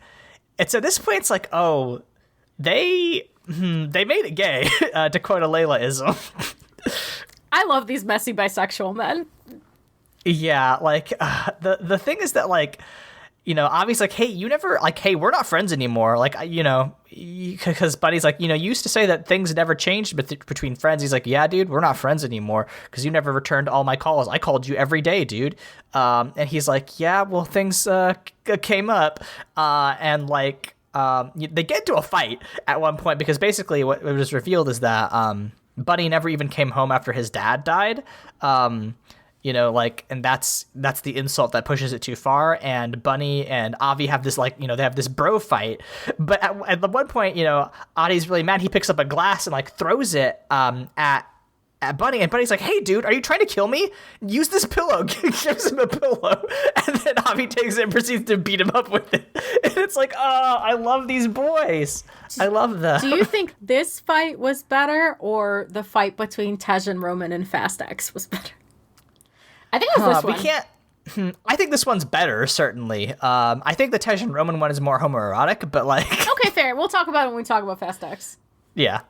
Speaker 1: it's at this point it's like, oh, they made it gay, to quote a Leyla-ism.
Speaker 2: I love these messy bisexual men.
Speaker 1: Yeah, like the thing is that like Avi's like, hey, we're not friends anymore, like because Buddy's like, you used to say that things never changed between friends. He's like, yeah, dude, we're not friends anymore because you never returned all my calls. I called you every day, dude. And he's like, yeah, well, things came up, and like they get into a fight at one point because basically what was revealed is that Buddy never even came home after his dad died. And that's the insult that pushes it too far. And Bunny and Avi have this they have this bro fight. But at one point, Adi's really mad. He picks up a glass and like throws it at Bunny, and Bunny's like, hey, dude, are you trying to kill me? Use this pillow. Gives him a pillow. And then Avi takes it and proceeds to beat him up with it. And it's like, oh, I love these boys. I love them.
Speaker 2: Do you think this fight was better, or the fight between Tej and Roman and Fast X was better? I think it was this one.
Speaker 1: We can't. I think this one's better, certainly. I think the Tej and Roman one is more homoerotic, but like.
Speaker 2: Okay, fair. We'll talk about it when we talk about Fast X.
Speaker 1: Yeah.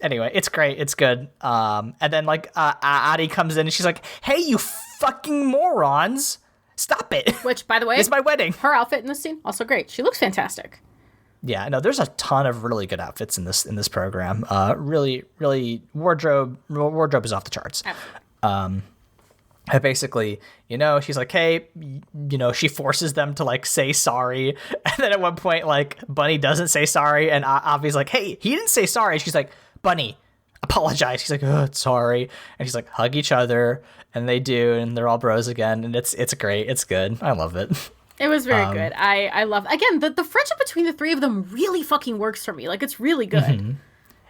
Speaker 1: Anyway, it's great. It's good. And then like Adi comes in and she's like, "Hey, you fucking morons! Stop it!"
Speaker 2: Which, by the way,
Speaker 1: it's my wedding.
Speaker 2: Her outfit in this scene also great. She looks fantastic.
Speaker 1: Yeah, no, there's a ton of really good outfits in this program. Really, wardrobe is off the charts. Basically, she's like, hey, she forces them to like say sorry, and then at one point, like Bunny doesn't say sorry, and Avi's like, hey, he didn't say sorry. She's like, Bunny, apologize. She's like, oh, sorry, and she's like, hug each other, and they do, and they're all bros again, and it's great, it's good, I love it.
Speaker 2: It was very good. I love, again, the friendship between the three of them really fucking works for me. Like, it's really good.
Speaker 1: Mm-hmm.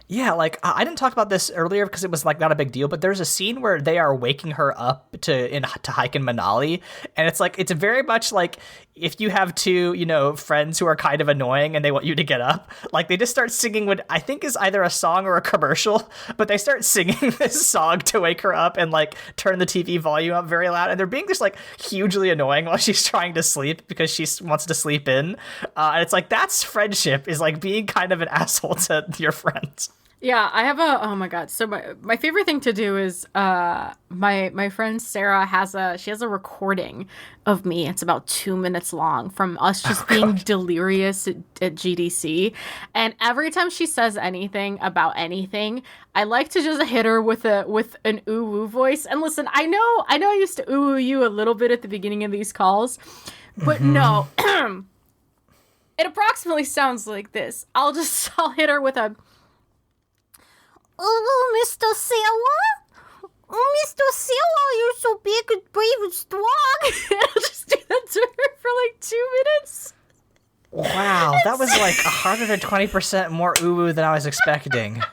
Speaker 1: Yeah, like I didn't talk about this earlier because it was like not a big deal, but there's a scene where they are waking her up to hike in Manali, and it's like it's very much like if you have two friends who are kind of annoying and they want you to get up, like they just start singing what I think is either a song or a commercial, but they start singing this song to wake her up and like turn the TV volume up very loud, and they're being just like hugely annoying while she's trying to sleep because she wants to sleep in, and it's like that's friendship, is like being kind of an asshole to your friends.
Speaker 2: Yeah, I have oh my god. So my favorite thing to do is my friend Sarah has a recording of me. It's about 2 minutes long from us just being delirious at GDC. And every time she says anything about anything, I like to just hit her with an ooh woo voice. And listen, I know I used to ooh you a little bit at the beginning of these calls, but no. It approximately sounds like this. I'll hit her with a "Oh, Mr. Sailor? Oh, Mr. Sailor, you're so big and brave and strong." I'll just do that to her for like 2 minutes.
Speaker 1: Wow, that was like 120% more uwu than I was expecting.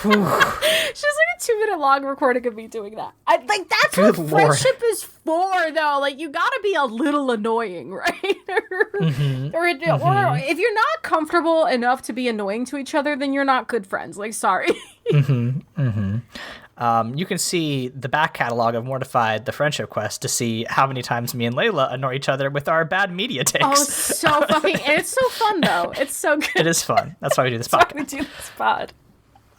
Speaker 2: She's like, 2-minute long recording of me doing that. Like, that's
Speaker 1: Good
Speaker 2: what
Speaker 1: Lord.
Speaker 2: friendship is for, though. Like, you gotta be a little annoying, right? Or if you're not comfortable enough to be annoying to each other, then you're not good friends. Like, sorry.
Speaker 1: You can see the back catalog of Mortified, the friendship quest, to see how many times me and Leyla annoy each other with our bad media takes.
Speaker 2: Oh, so fucking... And it's so fun, though. It's so good.
Speaker 1: It is fun. That's why we do this
Speaker 2: That's
Speaker 1: podcast.
Speaker 2: why we do this pod.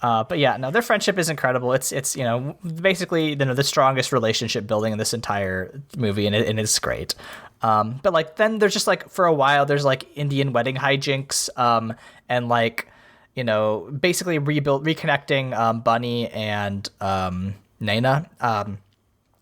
Speaker 1: But yeah, no, their friendship is incredible. It's basically, the strongest relationship building in this entire movie, and it's great. But like, then there's just like, for a while, there's like Indian wedding hijinks, and like, basically reconnecting Bunny and Naina,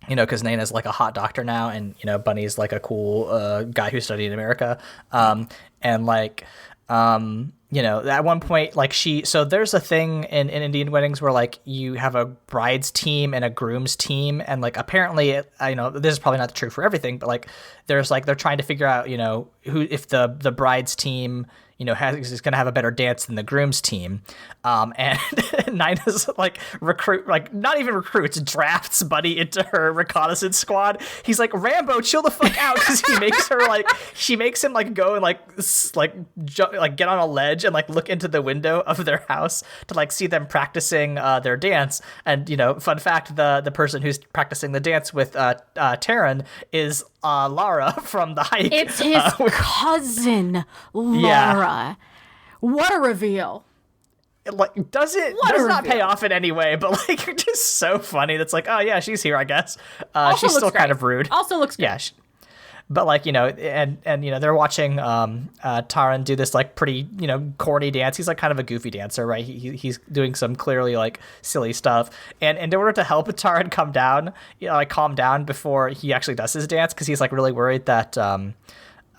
Speaker 1: because Naina's like a hot doctor now, and Bunny's like a cool guy who studied in America, and like. At one point, like so there's a thing in Indian weddings where like you have a bride's team and a groom's team. And like, apparently, this is probably not true for everything, but like there's like, they're trying to figure out, who, if the bride's team, is going to have a better dance than the groom's team. And Naina's like not even recruits, drafts Buddy into her reconnaissance squad. He's like, Rambo, chill the fuck out. Cause she makes him like go and like get on a ledge and like look into the window of their house to like see them practicing their dance. And, fun fact, the person who's practicing the dance with Taryn is Lara from the hike.
Speaker 2: It's his cousin, Lara.
Speaker 1: Yeah.
Speaker 2: What a reveal.
Speaker 1: It like does not pay off in any way, but like it's just so funny. That's like, oh yeah, she's here, I guess. She's still kind of rude.
Speaker 2: Also looks good.
Speaker 1: Yeah. But like, and they're watching Taran do this like pretty, corny dance. He's like kind of a goofy dancer, right? He's doing some clearly like silly stuff. And in order to help Taran calm down before he actually does his dance, because he's like really worried that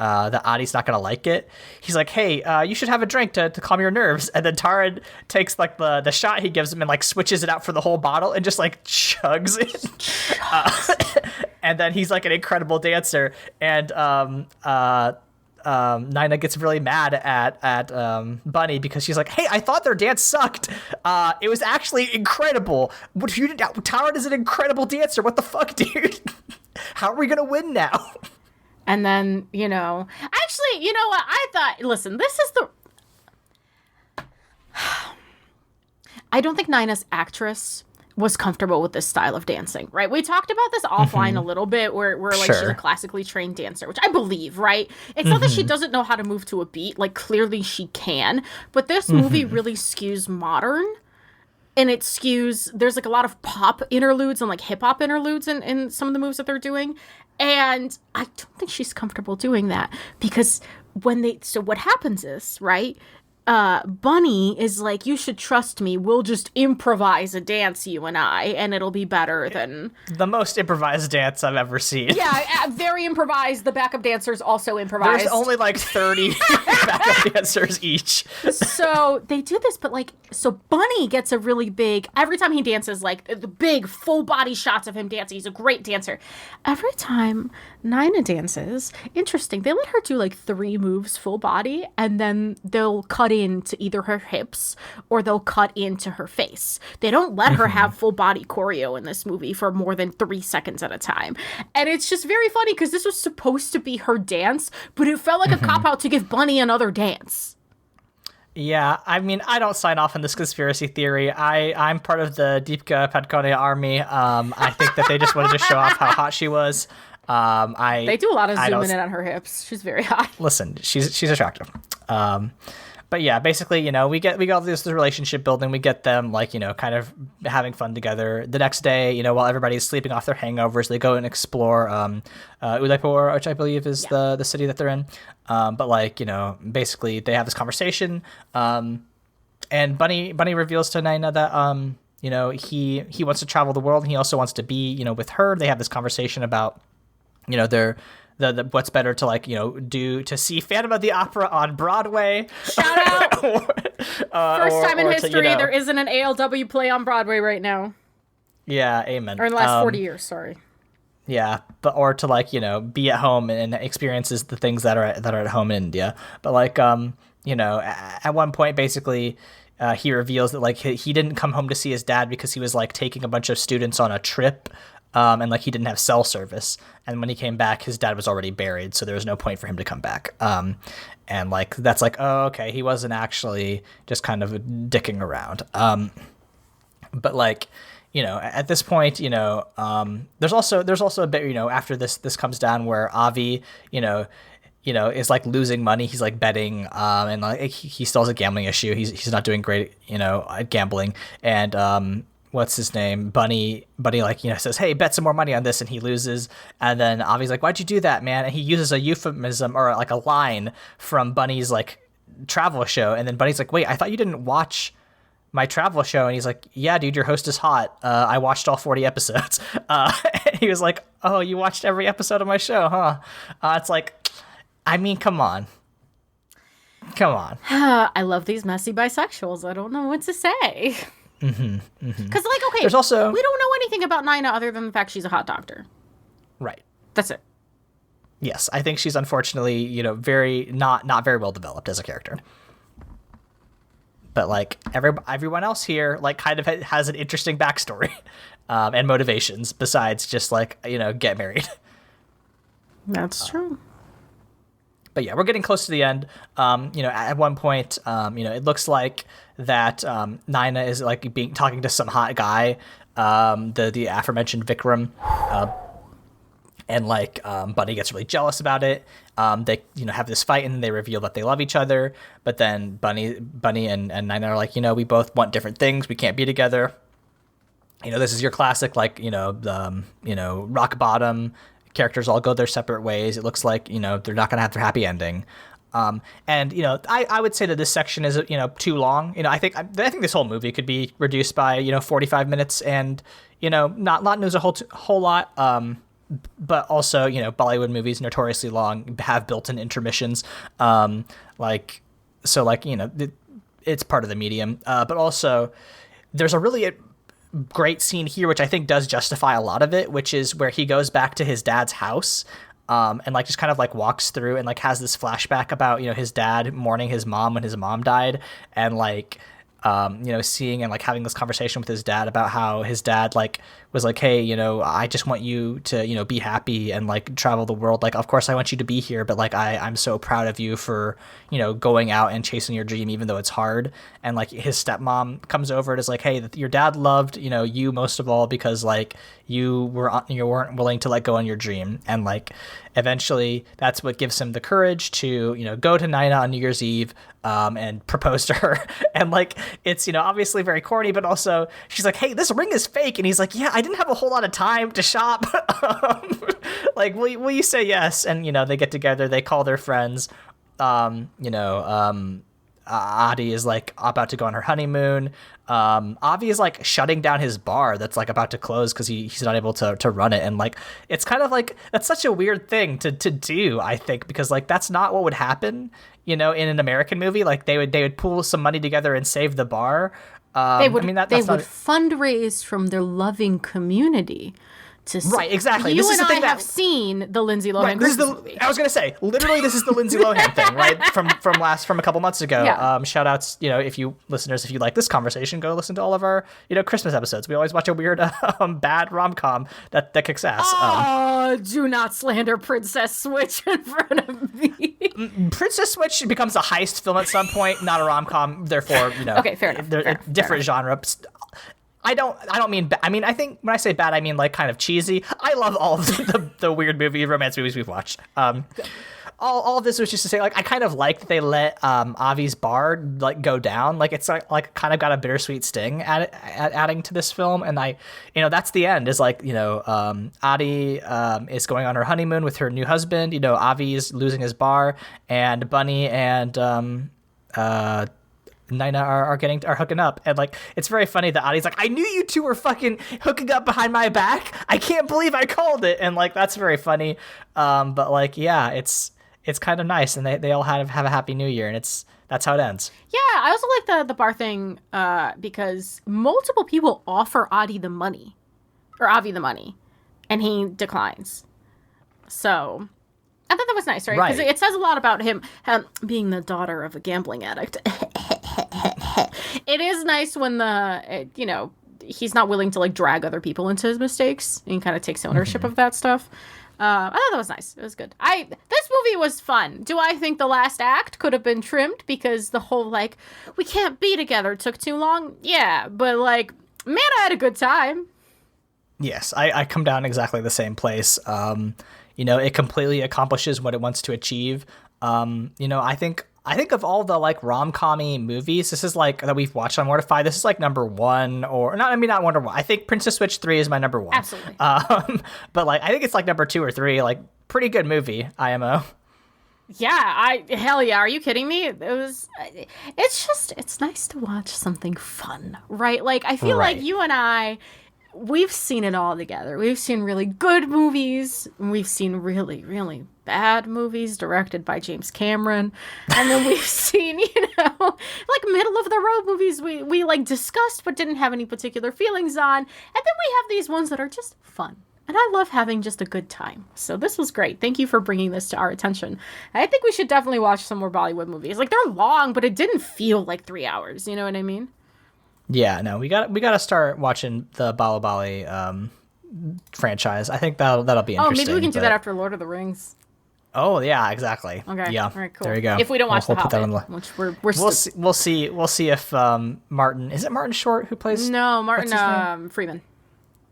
Speaker 1: that Adi's not gonna like it. He's like, hey, you should have a drink to calm your nerves. And then Taran takes like the shot he gives him and like switches it out for the whole bottle and just like chugs it. And then he's like an incredible dancer. And Naina gets really mad at Bunny because she's like, hey, I thought their dance sucked. It was actually incredible. Taran is an incredible dancer. What the fuck, dude? How are we gonna win now?
Speaker 2: And then, actually, you know what? I thought, listen, this is I don't think Naina's actress was comfortable with this style of dancing, right? We talked about this offline a little bit where like she's a classically trained dancer, which I believe, right? It's not that she doesn't know how to move to a beat. Like, clearly she can. But this movie really skews modern. And it skews, there's like a lot of pop interludes and like hip hop interludes in some of the moves that they're doing. And I don't think she's comfortable doing that because so what happens is, right? Bunny is like, you should trust me. We'll just improvise a dance, you and I, and it'll be better than...
Speaker 1: The most improvised dance I've ever seen.
Speaker 2: Yeah, very improvised. The backup dancers also improvised.
Speaker 1: There's only like 30 backup dancers each.
Speaker 2: So they do this, but like, so Bunny gets a really big, every time he dances, like the big full body shots of him dancing. He's a great dancer. Every time Naina dances, interesting, they let her do like 3 moves full body, and then they'll cut into either her hips or they'll cut into her face. They don't let her have full body choreo in this movie for more than 3 seconds at a time. And it's just very funny because this was supposed to be her dance, but it felt like a cop-out to give Bunny another dance.
Speaker 1: Yeah, I mean, I don't sign off on this conspiracy theory. I'm part of the Deepika Padkone army. I think that they just wanted to show off how hot she was.
Speaker 2: They do a lot of zooming in on her hips. She's very hot.
Speaker 1: Listen, she's attractive. But yeah, basically, we get all this relationship building. We get them like, kind of having fun together. The next day, while everybody's sleeping off their hangovers, they go and explore Udaipur, which I believe is the city that they're in. But like, basically they have this conversation. And Bunny reveals to Naina that he wants to travel the world and he also wants to be, with her. They have this conversation about, their the what's better to like do to see Phantom of the Opera on Broadway.
Speaker 2: Shout out! First time in history there isn't an ALW play on Broadway right now.
Speaker 1: Yeah, amen.
Speaker 2: Or in the last 40 years, sorry.
Speaker 1: Yeah, but or to like be at home and experiences the things that are at home in India. But like at one point basically he reveals that like he didn't come home to see his dad because he was like taking a bunch of students on a trip. And like he didn't have cell service, and when he came back, his dad was already buried, so there was no point for him to come back. And like that's like, oh, okay, he wasn't actually just kind of dicking around. But like at this point, there's also a bit after this comes down where Avi is like losing money. He's like betting, and like he still has a gambling issue. He's not doing great at gambling, and what's his name? Bunny like, says, hey, bet some more money on this, and he loses. And then Avi's like, why'd you do that, man? And he uses a euphemism or like a line from Bunny's like travel show. And then Bunny's like, wait, I thought you didn't watch my travel show. And he's like, yeah, dude, your host is hot. I watched all 40 episodes. He was like, oh, you watched every episode of my show, huh? It's like, I mean, come on.
Speaker 2: I love these messy bisexuals. I don't know what to say. Because, like, okay,
Speaker 1: there's also
Speaker 2: we don't know anything about Nina other than the fact she's a hot doctor.
Speaker 1: Right.
Speaker 2: That's it.
Speaker 1: Yes, I think she's unfortunately, very not very well developed as a character. But like everyone else here, like kind of has an interesting backstory and motivations besides just like get married.
Speaker 2: That's true.
Speaker 1: But yeah, we're getting close to the end. At one point, it looks like that Nina is like talking to some hot guy, the aforementioned Vikram, and like Bunny gets really jealous about it. They have this fight and they reveal that they love each other. But then Bunny and Nina are like, we both want different things. We can't be together. This is your classic like rock bottom. Characters all go their separate ways. It looks like, they're not going to have their happy ending. And, I would say that this section is, too long. I think this whole movie could be reduced by, 45 minutes and, not news a whole lot. But also, Bollywood movies notoriously long have built-in intermissions. It's part of the medium. But also there's a really great scene here, which I think does justify a lot of it, which is where he goes back to his dad's house and like just kind of like walks through and like has this flashback about his dad mourning his mom when his mom died, and like seeing and like having this conversation with his dad about how his dad like was like, hey, I just want you to be happy and like travel the world, like of course I want you to be here, but like I'm so proud of you for going out and chasing your dream even though it's hard. And like his stepmom comes over and is like, hey, your dad loved you most of all because like you weren't willing to let go on your dream. And like eventually that's what gives him the courage to go to Nina on New Year's Eve and propose to her. And like it's obviously very corny, but also she's like, hey, this ring is fake, and he's like, yeah, I didn't have a whole lot of time to shop. Like will you say yes? And they get together, they call their friends. Adi is like about to go on her honeymoon. Avi is like shutting down his bar that's like about to close because he's not able to run it. And like it's kind of like that's such a weird thing to do, I think, because like that's not what would happen in an American movie. Like they would pool some money together and save the bar.
Speaker 2: They would fundraise from their loving community.
Speaker 1: Right, exactly.
Speaker 2: You and I have seen the Lindsay Lohan Christmas movie.
Speaker 1: I was going to say, literally, this is the Lindsay Lohan thing, right? From a couple months ago.
Speaker 2: Yeah.
Speaker 1: Shout outs, if you like this conversation, go listen to all of our, Christmas episodes. We always watch a weird, bad rom-com that kicks ass.
Speaker 2: Do not slander Princess Switch in front of me.
Speaker 1: Princess Switch becomes a heist film at some point, not a rom-com. Therefore,
Speaker 2: Okay, fair enough.
Speaker 1: They're different genre. I don't mean I mean, I think when I say bad, I mean like kind of cheesy. I love all of the weird romance movies we've watched. All of this was just to say, like, I kind of like that they let Avi's bar like go down. Like it's like kind of got a bittersweet sting at adding to this film. And that's the end, is like, Adi is going on her honeymoon with her new husband. Avi is losing his bar, and Bunny and Nina are hooking up. And like it's very funny that Adi's like, I knew you two were fucking hooking up behind my back. I can't believe I called it. And like that's very funny. But like yeah, it's kind of nice, and they all have a happy new year, and that's how it ends.
Speaker 2: Yeah, I also like the bar thing because multiple people offer Avi the money. and he declines. So I thought that was nice, right? Because
Speaker 1: Right.
Speaker 2: it says a lot about him being the daughter of a gambling addict. It is nice when he's not willing to like drag other people into his mistakes and he kind of takes ownership of that stuff. I thought that was nice. It was good. This movie was fun. Do I think the last act could have been trimmed because the whole like we can't be together took too long? Yeah, but like man, I had a good time.
Speaker 1: Yes, I come down exactly the same place. It completely accomplishes what it wants to achieve. I think of all the like rom-com-y movies, this is like that we've watched on Mortified. This is like number one, or not. I mean, not number one. I think Princess Switch 3 is my number one.
Speaker 2: Absolutely.
Speaker 1: But like I think it's like number 2 or 3. Like pretty good movie. IMO.
Speaker 2: Yeah, hell yeah. Are you kidding me? It's nice to watch something fun, right? Like I feel
Speaker 1: Right.
Speaker 2: like you and I. We've seen it all together. We've seen really good movies. And we've seen really, really bad movies directed by James Cameron. And then we've seen, like middle of the road movies we like discussed but didn't have any particular feelings on. And then we have these ones that are just fun. And I love having just a good time. So this was great. Thank you for bringing this to our attention. I think we should definitely watch some more Bollywood movies. Like they're long, but it didn't feel like 3 hours. You know what I mean?
Speaker 1: Yeah, no, we got to start watching the Bali franchise. I think that'll be interesting.
Speaker 2: Oh, maybe we can do that after Lord of the Rings.
Speaker 1: Oh yeah, exactly.
Speaker 2: Okay.
Speaker 1: Yeah.
Speaker 2: All right. Cool.
Speaker 1: There you go.
Speaker 2: If we don't watch
Speaker 1: we'll
Speaker 2: The
Speaker 1: put that
Speaker 2: Hobbit,
Speaker 1: on the
Speaker 2: which we're
Speaker 1: We'll see if Martin, is it Martin Short who plays?
Speaker 2: No,
Speaker 1: what's his
Speaker 2: Martin Freeman.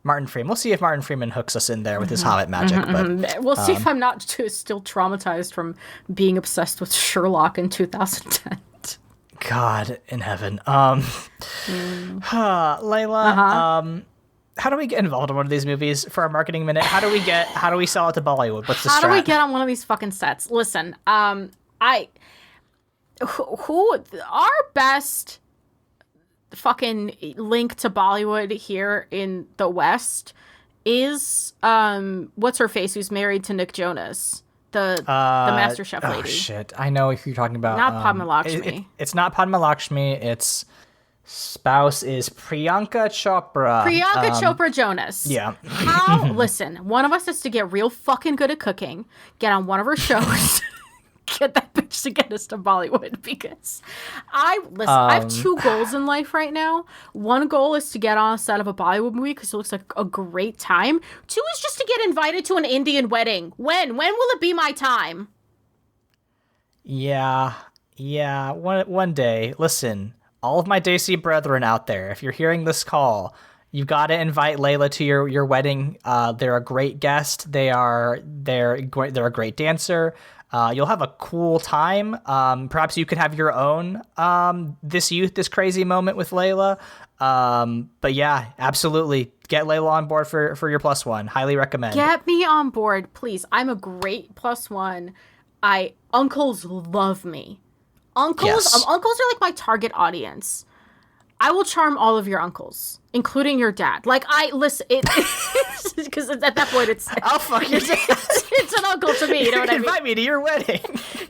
Speaker 1: Martin Freeman. We'll see if Martin Freeman hooks us in there with his Hobbit magic. But
Speaker 2: We'll see if I'm not still traumatized from being obsessed with Sherlock in 2010.
Speaker 1: God in heaven. Layla, how do we get involved in one of these movies for our marketing minute? How do we sell it to Bollywood? What's the strat?
Speaker 2: How do we get on one of these fucking sets? Listen, our best fucking link to Bollywood here in the West is what's her face who's married to Nick Jonas, the Master Chef lady.
Speaker 1: Oh shit, I know who you're talking about.
Speaker 2: Not Padma Lakshmi.
Speaker 1: It's not Padma Lakshmi. Its spouse is Priyanka Chopra.
Speaker 2: Chopra Jonas.
Speaker 1: Yeah.
Speaker 2: Listen, one of us has to get real fucking good at cooking, get on one of her shows, get that bitch to get us to Bollywood because I have 2 goals in life right now. One goal is to get on a set of a Bollywood movie because it looks like a great time. 2 is just to get invited to an Indian wedding. When will it be my time?
Speaker 1: Yeah. One day. Listen, all of my Desi brethren out there, if you're hearing this call, you got to invite Leyla to your wedding. They're a great guest. They're a great dancer. You'll have a cool time. Perhaps you could have your own this crazy moment with Leyla. But yeah, absolutely. Get Leyla on board for your +1. Highly recommend.
Speaker 2: Get me on board, please. I'm a great +1. Uncles love me. Uncles are like my target audience. I will charm all of your uncles, including your dad. Like, listen, because at that point,
Speaker 1: I'll fuck your dad.
Speaker 2: It's an uncle to me, you know what I mean?
Speaker 1: Invite me to your wedding.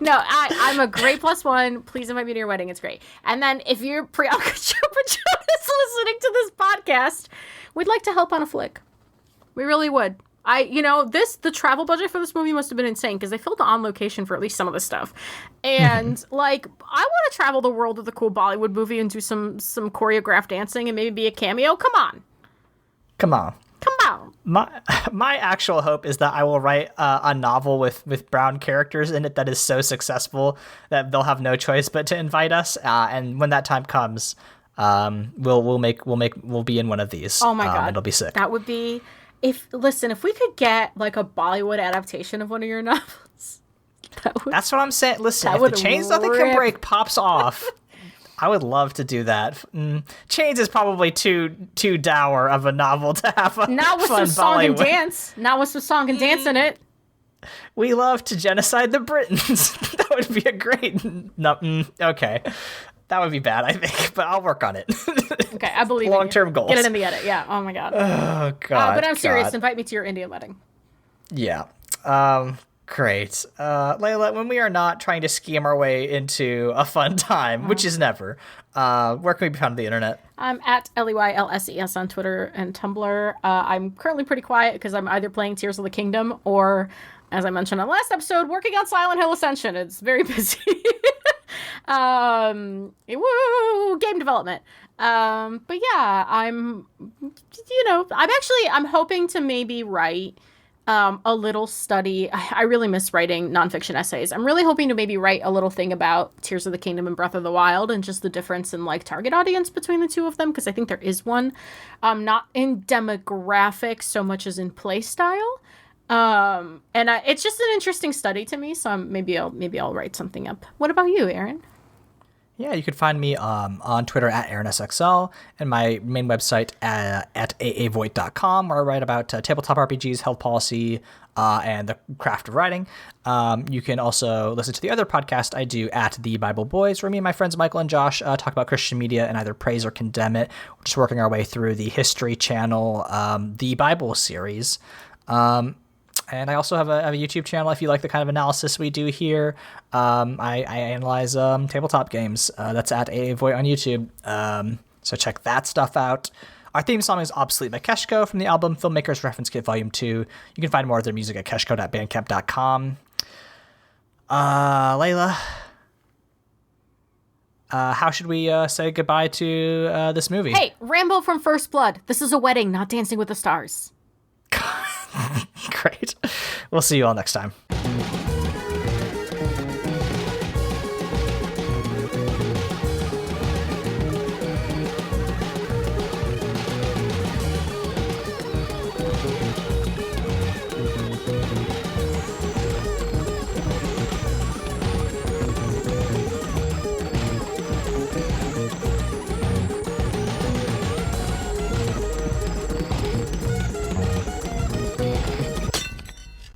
Speaker 2: No, I'm a great +1. Please invite me to your wedding. It's great. And then if you're Priyanka Chopra Jonas listening to this podcast, we'd like to help on a flick. We really would. The travel budget for this movie must have been insane because they filmed on location for at least some of the stuff. And like, I want to travel the world with a cool Bollywood movie and do some choreographed dancing and maybe be a cameo. Come on.
Speaker 1: My actual hope is that I will write a novel with brown characters in it that is so successful that they'll have no choice but to invite us. And when that time comes, we'll be in one of these.
Speaker 2: Oh my God.
Speaker 1: It'll be sick.
Speaker 2: That would be. If we could get like a Bollywood adaptation of one of your novels,
Speaker 1: that's what I'm saying. Listen, if the Chains Nothing Can Break pops off, I would love to do that. Chains is probably too dour of a novel to have a
Speaker 2: not with
Speaker 1: fun
Speaker 2: some song
Speaker 1: Bollywood.
Speaker 2: And dance. Not with some song and dance in it.
Speaker 1: We love to genocide the Britons. That would be a great. Okay. That would be bad, I think, but I'll work on it.
Speaker 2: Okay, I believe
Speaker 1: long-term goals.
Speaker 2: Get it in the edit, yeah. Oh my God.
Speaker 1: Oh God.
Speaker 2: But I'm serious. Invite me to your Indian wedding.
Speaker 1: Yeah. Great. Layla, when we are not trying to scheme our way into a fun time, which is never, where can we be found on the internet?
Speaker 2: I'm at LEYLSES on Twitter and Tumblr. I'm currently pretty quiet because I'm either playing Tears of the Kingdom or, as I mentioned on the last episode, working on Silent Hill Ascension. It's very busy. Game development. But yeah, I'm hoping to maybe write a little study. I really miss writing nonfiction essays. I'm really hoping to maybe write a little thing about Tears of the Kingdom and Breath of the Wild and just the difference in like target audience between the two of them, because I think there is one, not in demographics so much as in play style. It's just an interesting study to me. So maybe I'll write something up. What about you, Aaron?
Speaker 1: Yeah, you can find me on Twitter at AaronSXL and my main website at aavoigt.com, where I write about tabletop RPGs, health policy, and the craft of writing. You can also listen to the other podcast I do at The Bible Boys, where me and my friends Michael and Josh talk about Christian media and either praise or condemn it. We're just working our way through the History Channel, The Bible series. And I also have a YouTube channel if you like the kind of analysis we do here. I analyze tabletop games. That's at aavoigt on YouTube. So check that stuff out. Our theme song is Obsolete by Keshko from the album Filmmakers Reference Kit Volume 2. You can find more of their music at keshko.bandcamp.com. Layla, how should we say goodbye to this movie?
Speaker 2: Hey, Rambo from First Blood. This is a wedding, not Dancing with the Stars.
Speaker 1: Great. We'll see you all next time.